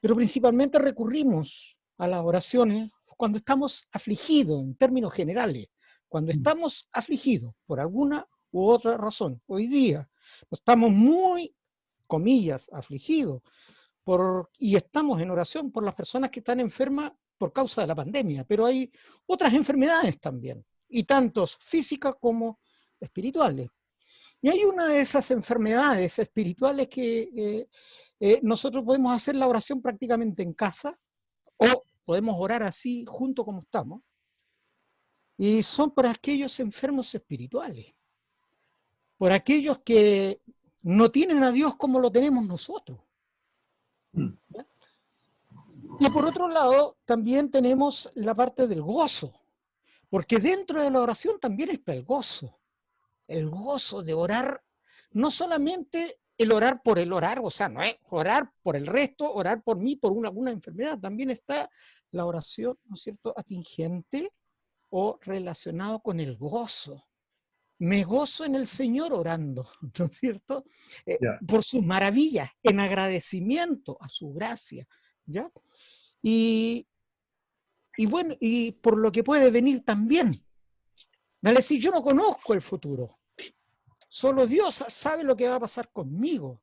Pero principalmente recurrimos a las oraciones cuando estamos afligidos, en términos generales. Cuando estamos afligidos por alguna u otra razón. Hoy día estamos muy, comillas, afligidos y estamos en oración por las personas que están enfermas por causa de la pandemia. Pero hay otras enfermedades también, y tantos físicas como espirituales. Y hay una de esas enfermedades espirituales que nosotros podemos hacer la oración prácticamente en casa o podemos orar así junto como estamos. Y son por aquellos enfermos espirituales, por aquellos que no tienen a Dios como lo tenemos nosotros. ¿Ya? Y por otro lado, también tenemos la parte del gozo, porque dentro de la oración también está el gozo de orar, no solamente el orar por el orar, o sea, no es orar por el resto, orar por mí, por alguna enfermedad, también está la oración, ¿no es cierto?, atingente o relacionado con el gozo. Me gozo en el Señor orando, ¿no es cierto? Por sus maravillas, en agradecimiento a su gracia, ¿ya? Y bueno, y por lo que puede venir también. ¿Vale? Si yo no conozco el futuro, solo Dios sabe lo que va a pasar conmigo.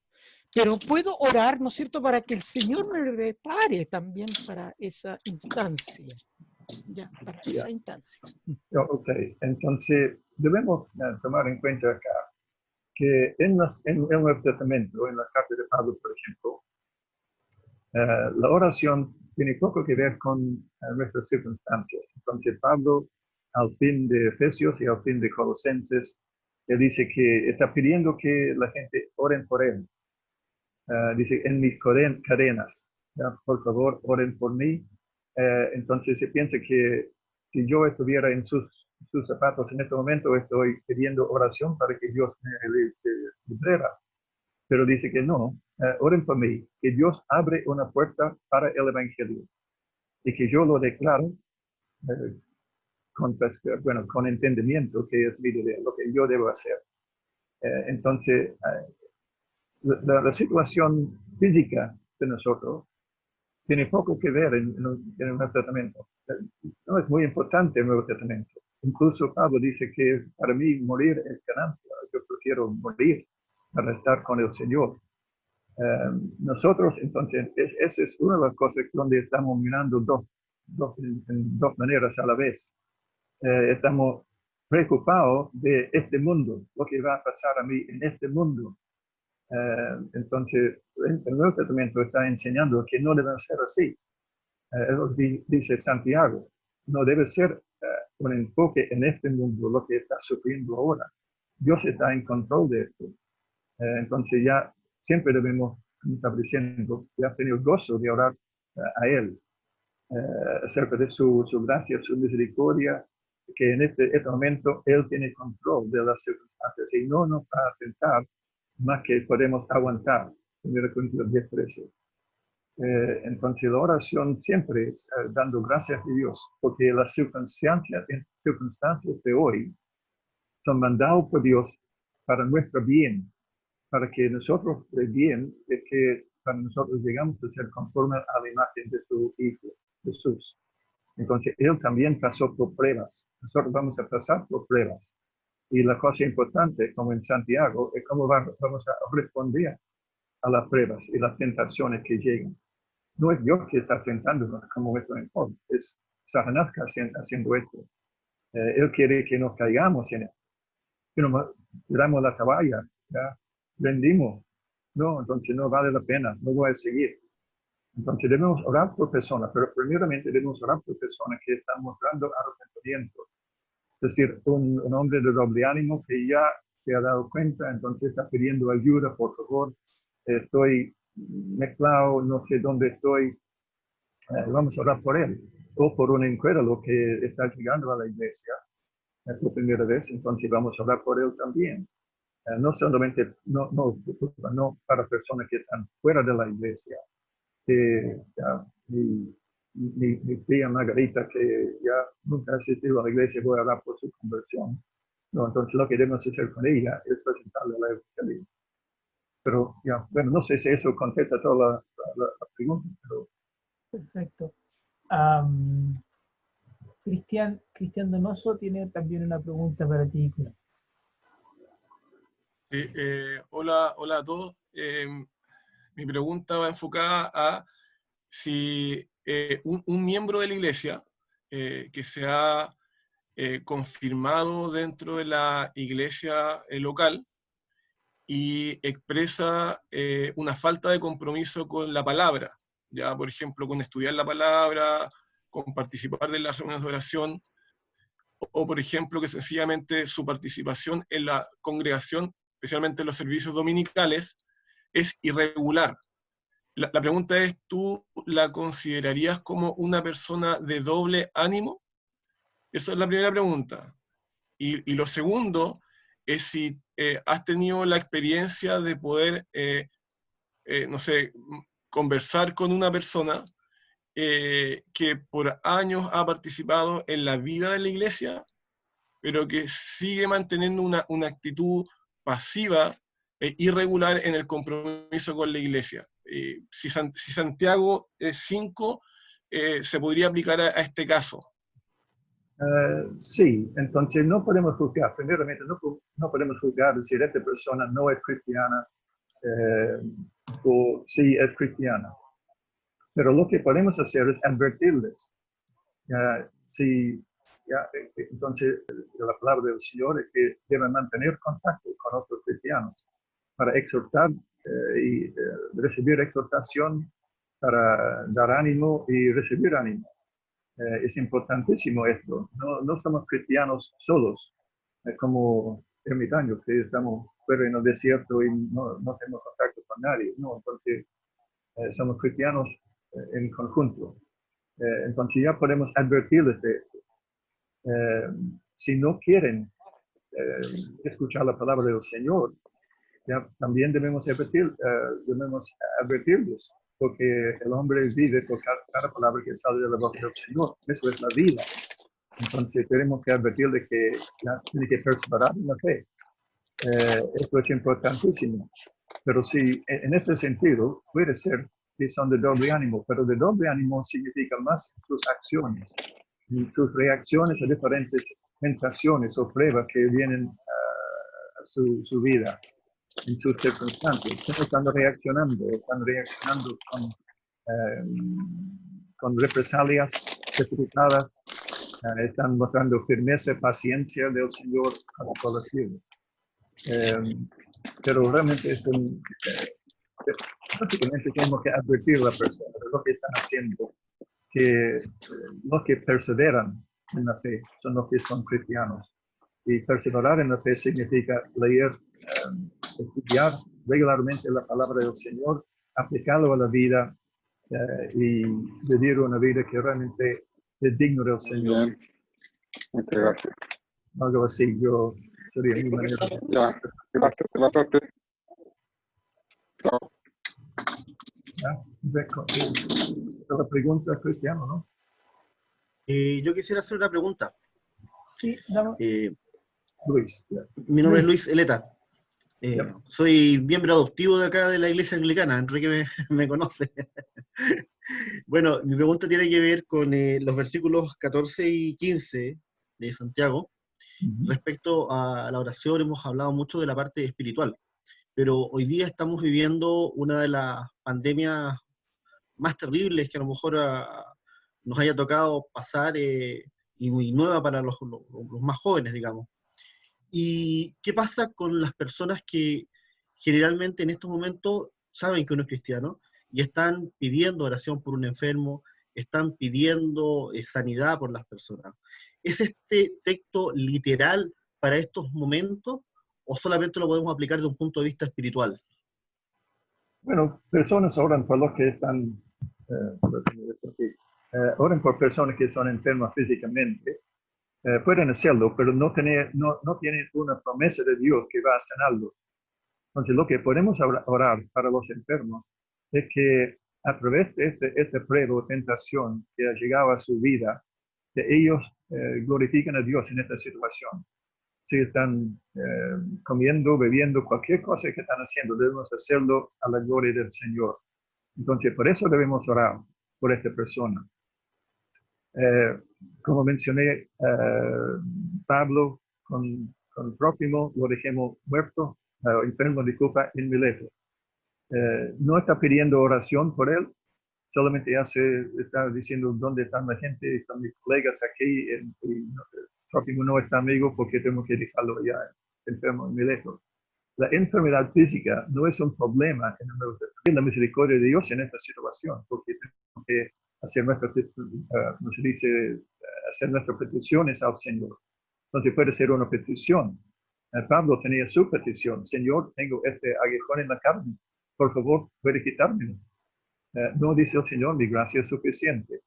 Pero puedo orar, ¿no es cierto?, para que el Señor me prepare también para esa instancia. Ya, para esa instancia. Ok, entonces debemos tomar en cuenta acá que en el Nuevo Testamento, en la carta de Pablo, por ejemplo, la oración tiene poco que ver con nuestras circunstancias. Entonces Pablo, al fin de Efesios y al fin de Colosenses, él dice que está pidiendo que la gente oren por él. Dice, en mis cadenas, ¿ya? Por favor, oren por mí. Entonces se piensa que si yo estuviera en sus zapatos en este momento, estoy pidiendo oración para que Dios me librara. Pero dice que no, oren por mí, que Dios abre una puerta para el Evangelio y que yo lo declaro con entendimiento, que es mi deber, lo que yo debo hacer. Entonces, la situación física de nosotros tiene poco que ver en el Nuevo Testamento. No es muy importante el Nuevo Testamento. Incluso Pablo dice que para mí morir es ganancia. Yo prefiero morir para estar con el Señor. Nosotros, entonces, esa es una de las cosas donde estamos mirando en dos maneras a la vez. Estamos preocupados de este mundo, lo que va a pasar a mí en este mundo. Entonces, el Nuevo Testamento está enseñando que no debe ser así. Dice Santiago, no debe ser un enfoque en este mundo, lo que está sufriendo ahora. Dios está en control de esto. Entonces ya siempre debemos, como estaba diciendo, ya tener gozo de orar a Él, acerca de su gracia, su misericordia, que en este momento Él tiene control de las circunstancias y no nos va a tentar más que podemos aguantar. 1 Corintios 10:13. Entonces la oración siempre es dando gracias a Dios, porque las circunstancias de hoy son mandadas por Dios para nuestro bien, para que nosotros bien, que para nosotros llegamos a ser conformes a la imagen de su Hijo, Jesús. Entonces, Él también pasó por pruebas. Nosotros vamos a pasar por pruebas. Y la cosa importante, como en Santiago, es cómo vamos a responder a las pruebas y las tentaciones que llegan. No es Dios que está tentándonos como esto en hoy, es Satanás que está haciendo esto. Él quiere que nos caigamos en él. Que nos tiramos la caballa, ¿ya? Rendimos. No, entonces no vale la pena, no voy a seguir. Entonces debemos orar por personas, pero primeramente debemos orar por personas que están mostrando arrepentimiento. Es decir, un hombre de doble ánimo que ya se ha dado cuenta, entonces está pidiendo ayuda, por favor, estoy mezclado, no sé dónde estoy, vamos a orar por él. O por un incrédulo que está llegando a la iglesia por primera vez, entonces vamos a orar por él también. No solamente, no para personas que están fuera de la iglesia, que ya, mi tía Margarita, que ya nunca ha asistido a la iglesia, voy a hablar por su conversión. No, entonces lo que debemos hacer con ella es presentarle la evangelio. Pero ya, bueno, no sé si eso contesta toda la pregunta, pero... Perfecto. Cristian Donoso tiene también una pregunta para ti. Sí, hola a todos. Mi pregunta va enfocada a si un miembro de la iglesia que se ha confirmado dentro de la iglesia local y expresa una falta de compromiso con la palabra, ya por ejemplo con estudiar la palabra, con participar de las reuniones de oración, o por ejemplo que sencillamente su participación en la congregación, especialmente en los servicios dominicales, es irregular. La pregunta es, ¿tú la considerarías como una persona de doble ánimo? Esa es la primera pregunta. Y lo segundo es si has tenido la experiencia de poder, no sé, conversar con una persona que por años ha participado en la vida de la iglesia, pero que sigue manteniendo una actitud pasiva e irregular en el compromiso con la iglesia. Si Santiago 5 se podría aplicar a este caso. Sí, entonces no podemos juzgar, primeramente no podemos juzgar si esta persona no es cristiana o si es cristiana. Pero lo que podemos hacer es advertirles. Entonces, la palabra del Señor es que deben mantener contacto con otros cristianos para exhortar y recibir exhortación, para dar ánimo y recibir ánimo. Es importantísimo esto. No somos cristianos solos, como ermitaños que estamos fuera en el desierto y no tenemos contacto con nadie. No, entonces somos cristianos en conjunto. Entonces ya podemos advertirles de esto. Si no quieren escuchar la palabra del Señor, ya también debemos advertirlos, porque el hombre vive por cada palabra que sale de la boca del Señor. Eso es la vida. Entonces tenemos que advertirle que ya tiene que perseverar en la fe. Esto es importantísimo. Pero sí, en este sentido, puede ser que son de doble ánimo, pero de doble ánimo significa más sus acciones, y sus reacciones a diferentes tentaciones o pruebas que vienen a su vida, en sus circunstancias. Están reaccionando con represalias justificadas, están mostrando firmeza, paciencia del Señor a la población. Pero realmente básicamente tenemos que advertir a la persona de lo que están haciendo, que los que perseveran en la fe, son los que son cristianos. Y perseverar en la fe significa leer, estudiar regularmente la palabra del Señor, aplicarlo a la vida y vivir una vida que realmente es digno del Señor. Bien, muchas gracias. Algo así, yo sería mi manera de... Ya, gracias bastante. Chao. ¿Ya? La pregunta, Cristiano, ¿no? Yo quisiera hacer una pregunta. Sí, dame. Luis. Ya. Mi nombre es Luis Eleta. Ya. Soy miembro adoptivo de acá de la Iglesia Anglicana. Enrique me conoce. Bueno, mi pregunta tiene que ver con los versículos 14 y 15 de Santiago. Respecto a la oración, hemos hablado mucho de la parte espiritual, pero hoy día estamos viviendo una de las pandemias más terribles que a lo mejor nos haya tocado pasar y muy nueva para los más jóvenes, digamos. ¿Y qué pasa con las personas que generalmente en estos momentos saben que uno es cristiano y están pidiendo oración por un enfermo, están pidiendo sanidad por las personas? ¿Es este texto literal para estos momentos o solamente lo podemos aplicar desde un punto de vista espiritual? Bueno, personas oran por los que están, oran por personas que son enfermas físicamente. Pueden hacerlo, pero no tienen una promesa de Dios que va a sanarlos. Entonces, lo que podemos orar para los enfermos es que a través de esta prueba o tentación que ha llegado a su vida, que ellos glorifiquen a Dios en esta situación. Si están comiendo, bebiendo, cualquier cosa que están haciendo, debemos hacerlo a la gloria del Señor. Entonces, por eso debemos orar por esta persona. Como mencioné, Pablo con Trófimo lo dejemos muerto, enfermo, disculpa, en Mileto. No está pidiendo oración por él, solamente está diciendo dónde están la gente, están mis colegas aquí, y Trófimo no está amigo porque tengo que dejarlo ya enfermo en Mileto. La enfermedad física no es un problema en el Nuevo Testamento. La misericordia de Dios en esta situación, porque tenemos que hacer hacer nuestras peticiones al Señor. Entonces puede ser una petición. Pablo tenía su petición: Señor, tengo este aguijón en la carne, por favor, puede quitármelo. No dice el Señor, mi gracia es suficiente.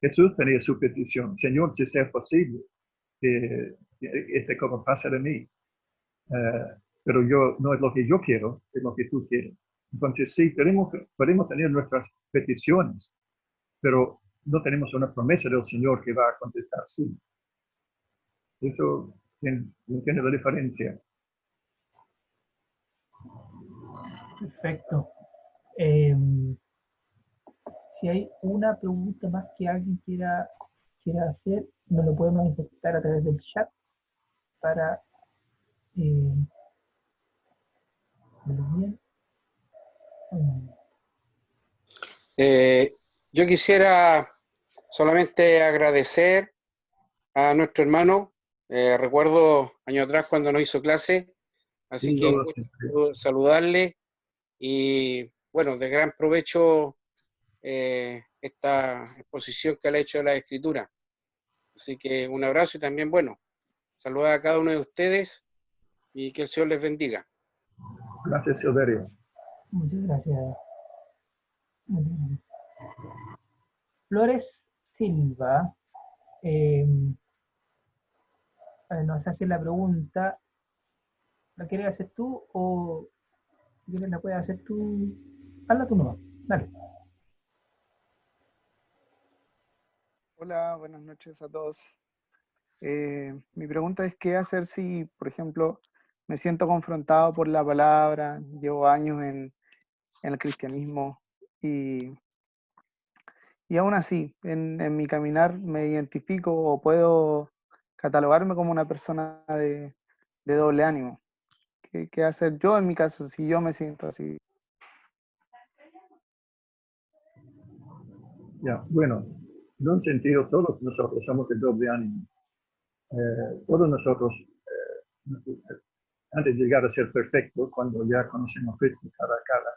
Jesús tenía su petición: Señor, si sea posible, que este como pasa de mí. Pero no es lo que yo quiero, es lo que tú quieres. Entonces sí, podemos tener nuestras peticiones, pero no tenemos una promesa del Señor que va a contestar sí. Eso entiende la diferencia. Perfecto. Si hay una pregunta más que alguien quiera hacer, me lo puede manifestar a través del chat para verlo bien. Yo quisiera solamente agradecer a nuestro hermano. Recuerdo años atrás cuando nos hizo clase, así que saludarle y bueno, de gran provecho esta exposición que le ha hecho de la Escritura. Así que un abrazo y también, bueno, saludar a cada uno de ustedes y que el Señor les bendiga. Gracias, Silverio. Muchas gracias. Muchas gracias. Flores Silva nos hace la pregunta. ¿La quieres hacer tú o la puedes hacer tú? Hazla tú nomás. Dale. Hola, buenas noches a todos. Mi pregunta es qué hacer si, por ejemplo, me siento confrontado por la palabra, llevo años en el cristianismo y aún así, en mi caminar me identifico o puedo catalogarme como una persona de doble ánimo. ¿Qué hacer yo en mi caso si yo me siento así? Ya, bueno, en un sentido todos nosotros somos de doble ánimo. Todos nosotros, antes de llegar a ser perfectos, cuando ya conocemos a Cristo cara a cara,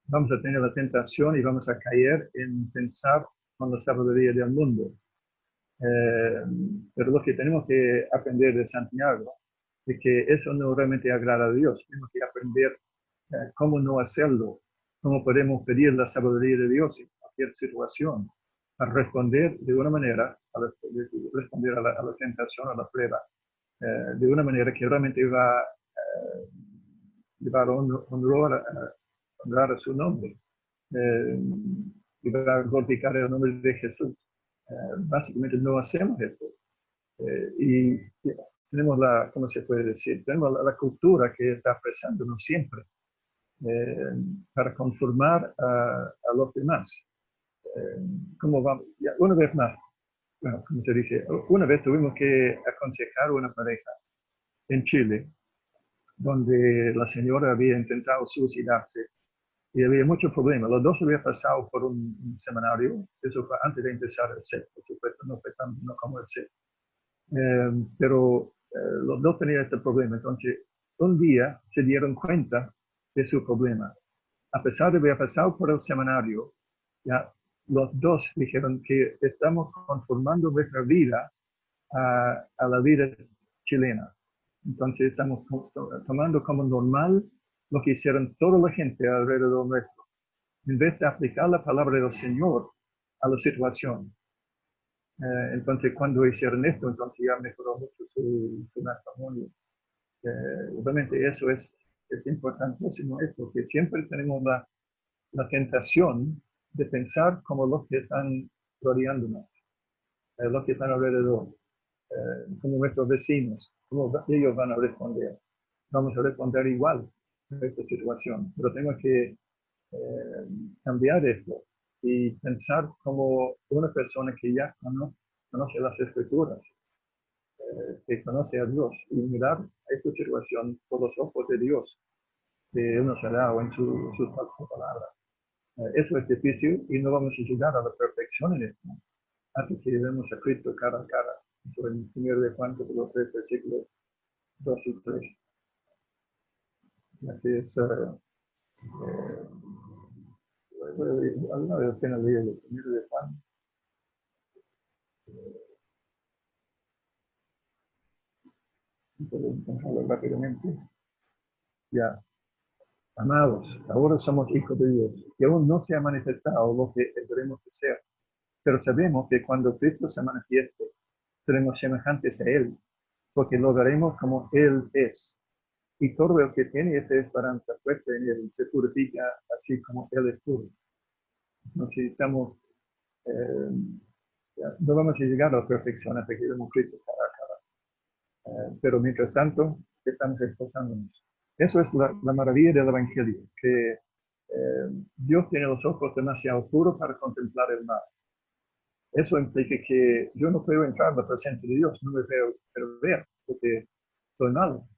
vamos a tener la tentación y vamos a caer en pensar con la sabiduría del mundo. Pero lo que tenemos que aprender de Santiago es que eso no realmente agrada a Dios. Tenemos que aprender cómo no hacerlo, cómo podemos pedir la sabiduría de Dios en cualquier situación, para responder de una manera, responder a la tentación, a la prueba, de una manera que realmente va a honrar a su nombre, y va a glorificar el nombre de Jesús. Básicamente no hacemos esto. Y tenemos ¿cómo se puede decir? Tenemos la cultura que está apresándonos siempre para conformar a los demás. ¿Cómo vamos? Ya, una vez más, bueno, como se dice, una vez tuvimos que aconsejar a una pareja en Chile, donde la señora había intentado suicidarse y había muchos problemas. Los dos habían pasado por un seminario, eso fue antes de empezar el set, por supuesto, no fue tan no como el set. Pero los dos tenían este problema. Entonces, un día se dieron cuenta de su problema. A pesar de haber pasado por el seminario, ya los dos dijeron que estamos conformando nuestra vida a la vida chilena. Entonces, estamos tomando como normal lo que hicieron toda la gente alrededor nuestro, en vez de aplicar la palabra del Señor a la situación. Entonces, cuando hicieron esto, entonces ya mejoró mucho su matrimonio. Obviamente eso es importantísimo, es porque siempre tenemos la tentación de pensar como los que están rodeándonos, los que están alrededor, como nuestros vecinos, cómo ellos van a responder. Vamos a responder igual a esta situación, pero tengo que cambiar esto y pensar como una persona que ya conoce las escrituras, que conoce a Dios, y mirar esta situación por los ojos de Dios, que Él nos ha dado en sus palabras. Eso es difícil y no vamos a llegar a la perfección en esto, hasta que vemos a Cristo cara a cara. Eso en 1 de Juan, capítulo 3, versículos 2 y 3. Así es, alguna vez apenas leí el 1 de Juan. Puedo encontrarlo rápidamente. Ya. Amados, ahora somos hijos de Dios, y aún no se ha manifestado lo que debemos de ser, pero sabemos que cuando Cristo se manifieste, seremos semejantes a Él, porque lo veremos como Él es. Y todo el que tiene esta esperanza puesta en Él se purifica así como Él es puro. Necesitamos, no vamos a llegar a la perfección hasta que vemos Cristo cara a cara. Pero mientras tanto, estamos esforzándonos. Eso es la maravilla del Evangelio, que Dios tiene los ojos demasiado puros para contemplar el mal. Eso implica que yo no puedo entrar en la presencia de Dios, no me puedo ver, porque soy malo,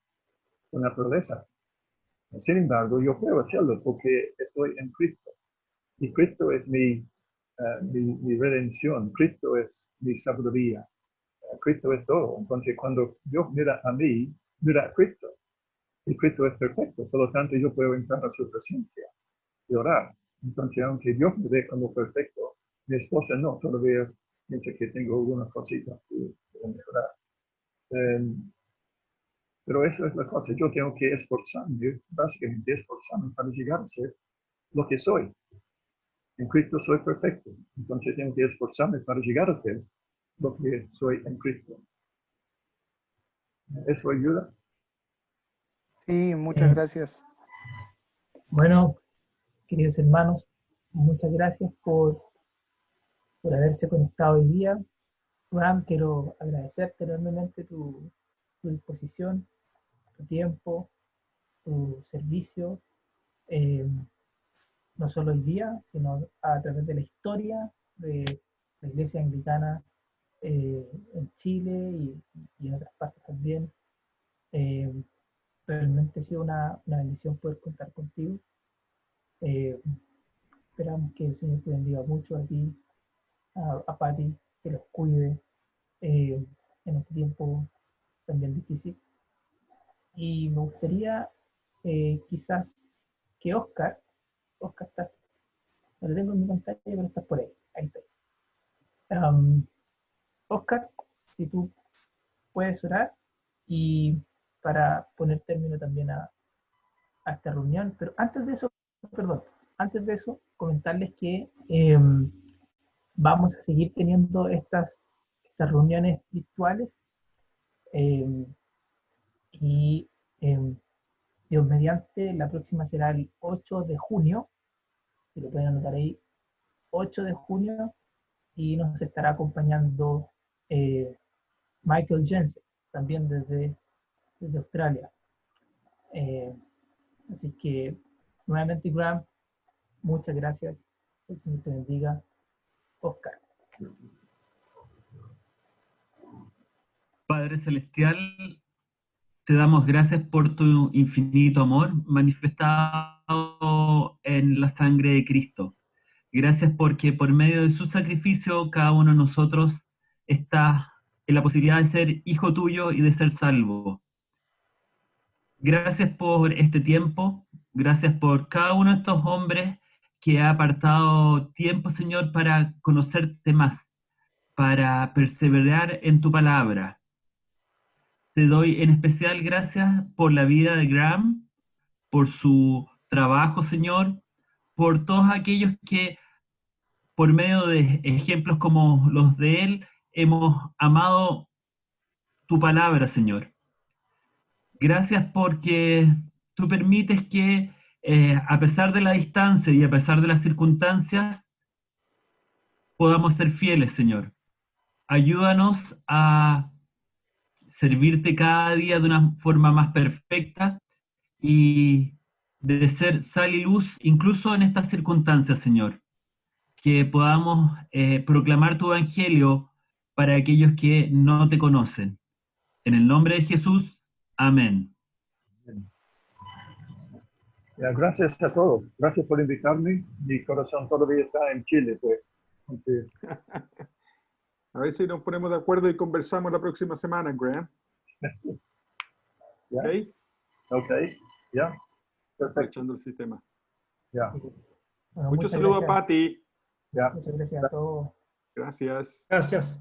por naturaleza. Sin embargo, yo puedo hacerlo porque estoy en Cristo. Y Cristo es mi redención, Cristo es mi sabiduría, Cristo es todo. Entonces, cuando Dios mira a mí, mira a Cristo. Y Cristo es perfecto, por lo tanto yo puedo entrar a su presencia y orar. Entonces, aunque Dios me ve como perfecto, mi esposa no, todavía piensa que tengo algunas cositas que mejorar. Pero eso es la cosa, yo tengo que esforzarme, básicamente esforzarme para llegar a ser lo que soy. En Cristo soy perfecto, entonces tengo que esforzarme para llegar a ser lo que soy en Cristo. ¿Eso ayuda? Sí, muchas gracias. Bueno, queridos hermanos, muchas gracias por haberse conectado hoy día. Abraham, quiero agradecerte enormemente tu disposición, tu tiempo, tu servicio, no solo hoy día, sino a través de la historia de la Iglesia Anglicana en Chile y en otras partes también. Realmente ha sido una bendición poder contar contigo. Esperamos que el Señor te bendiga mucho a ti, a Patti, que los cuide en este tiempo también difícil. Y me gustaría quizás que Oscar está, no lo tengo en mi pantalla, pero está por ahí está. Oscar, si tú puedes orar y para poner término también a esta reunión. Pero antes de eso, perdón, antes de eso, comentarles que vamos a seguir teniendo estas reuniones virtuales y Dios mediante, la próxima será el 8 de junio, si lo pueden anotar ahí, 8 de junio, y nos estará acompañando Michael Jensen, también desde Australia. Así que, nuevamente, Graham, muchas gracias. Que el Señor te bendiga. Oscar. Padre Celestial, te damos gracias por tu infinito amor manifestado en la sangre de Cristo. Gracias porque por medio de su sacrificio cada uno de nosotros está en la posibilidad de ser hijo tuyo y de ser salvo. Gracias por este tiempo, gracias por cada uno de estos hombres que ha apartado tiempo, Señor, para conocerte más, para perseverar en tu palabra. Te doy en especial gracias por la vida de Graham, por su trabajo, Señor, por todos aquellos que, por medio de ejemplos como los de él, hemos amado tu palabra, Señor. Gracias porque tú permites que, a pesar de la distancia y a pesar de las circunstancias, podamos ser fieles, Señor. Ayúdanos a servirte cada día de una forma más perfecta y de ser sal y luz, incluso en estas circunstancias, Señor. Que podamos proclamar tu evangelio para aquellos que no te conocen. En el nombre de Jesús, amén. Ya, gracias a todos. Gracias por invitarme. Mi corazón todavía está en Chile, pues. Entonces, A ver si nos ponemos de acuerdo y conversamos la próxima semana, Graham. ¿ya? ¿Ok? Ok, ya. Perfecto. Aprovechando el sistema. Ya. Bueno, Muchos saludos a Patti. Ya. Muchas gracias a todos. Gracias. Gracias.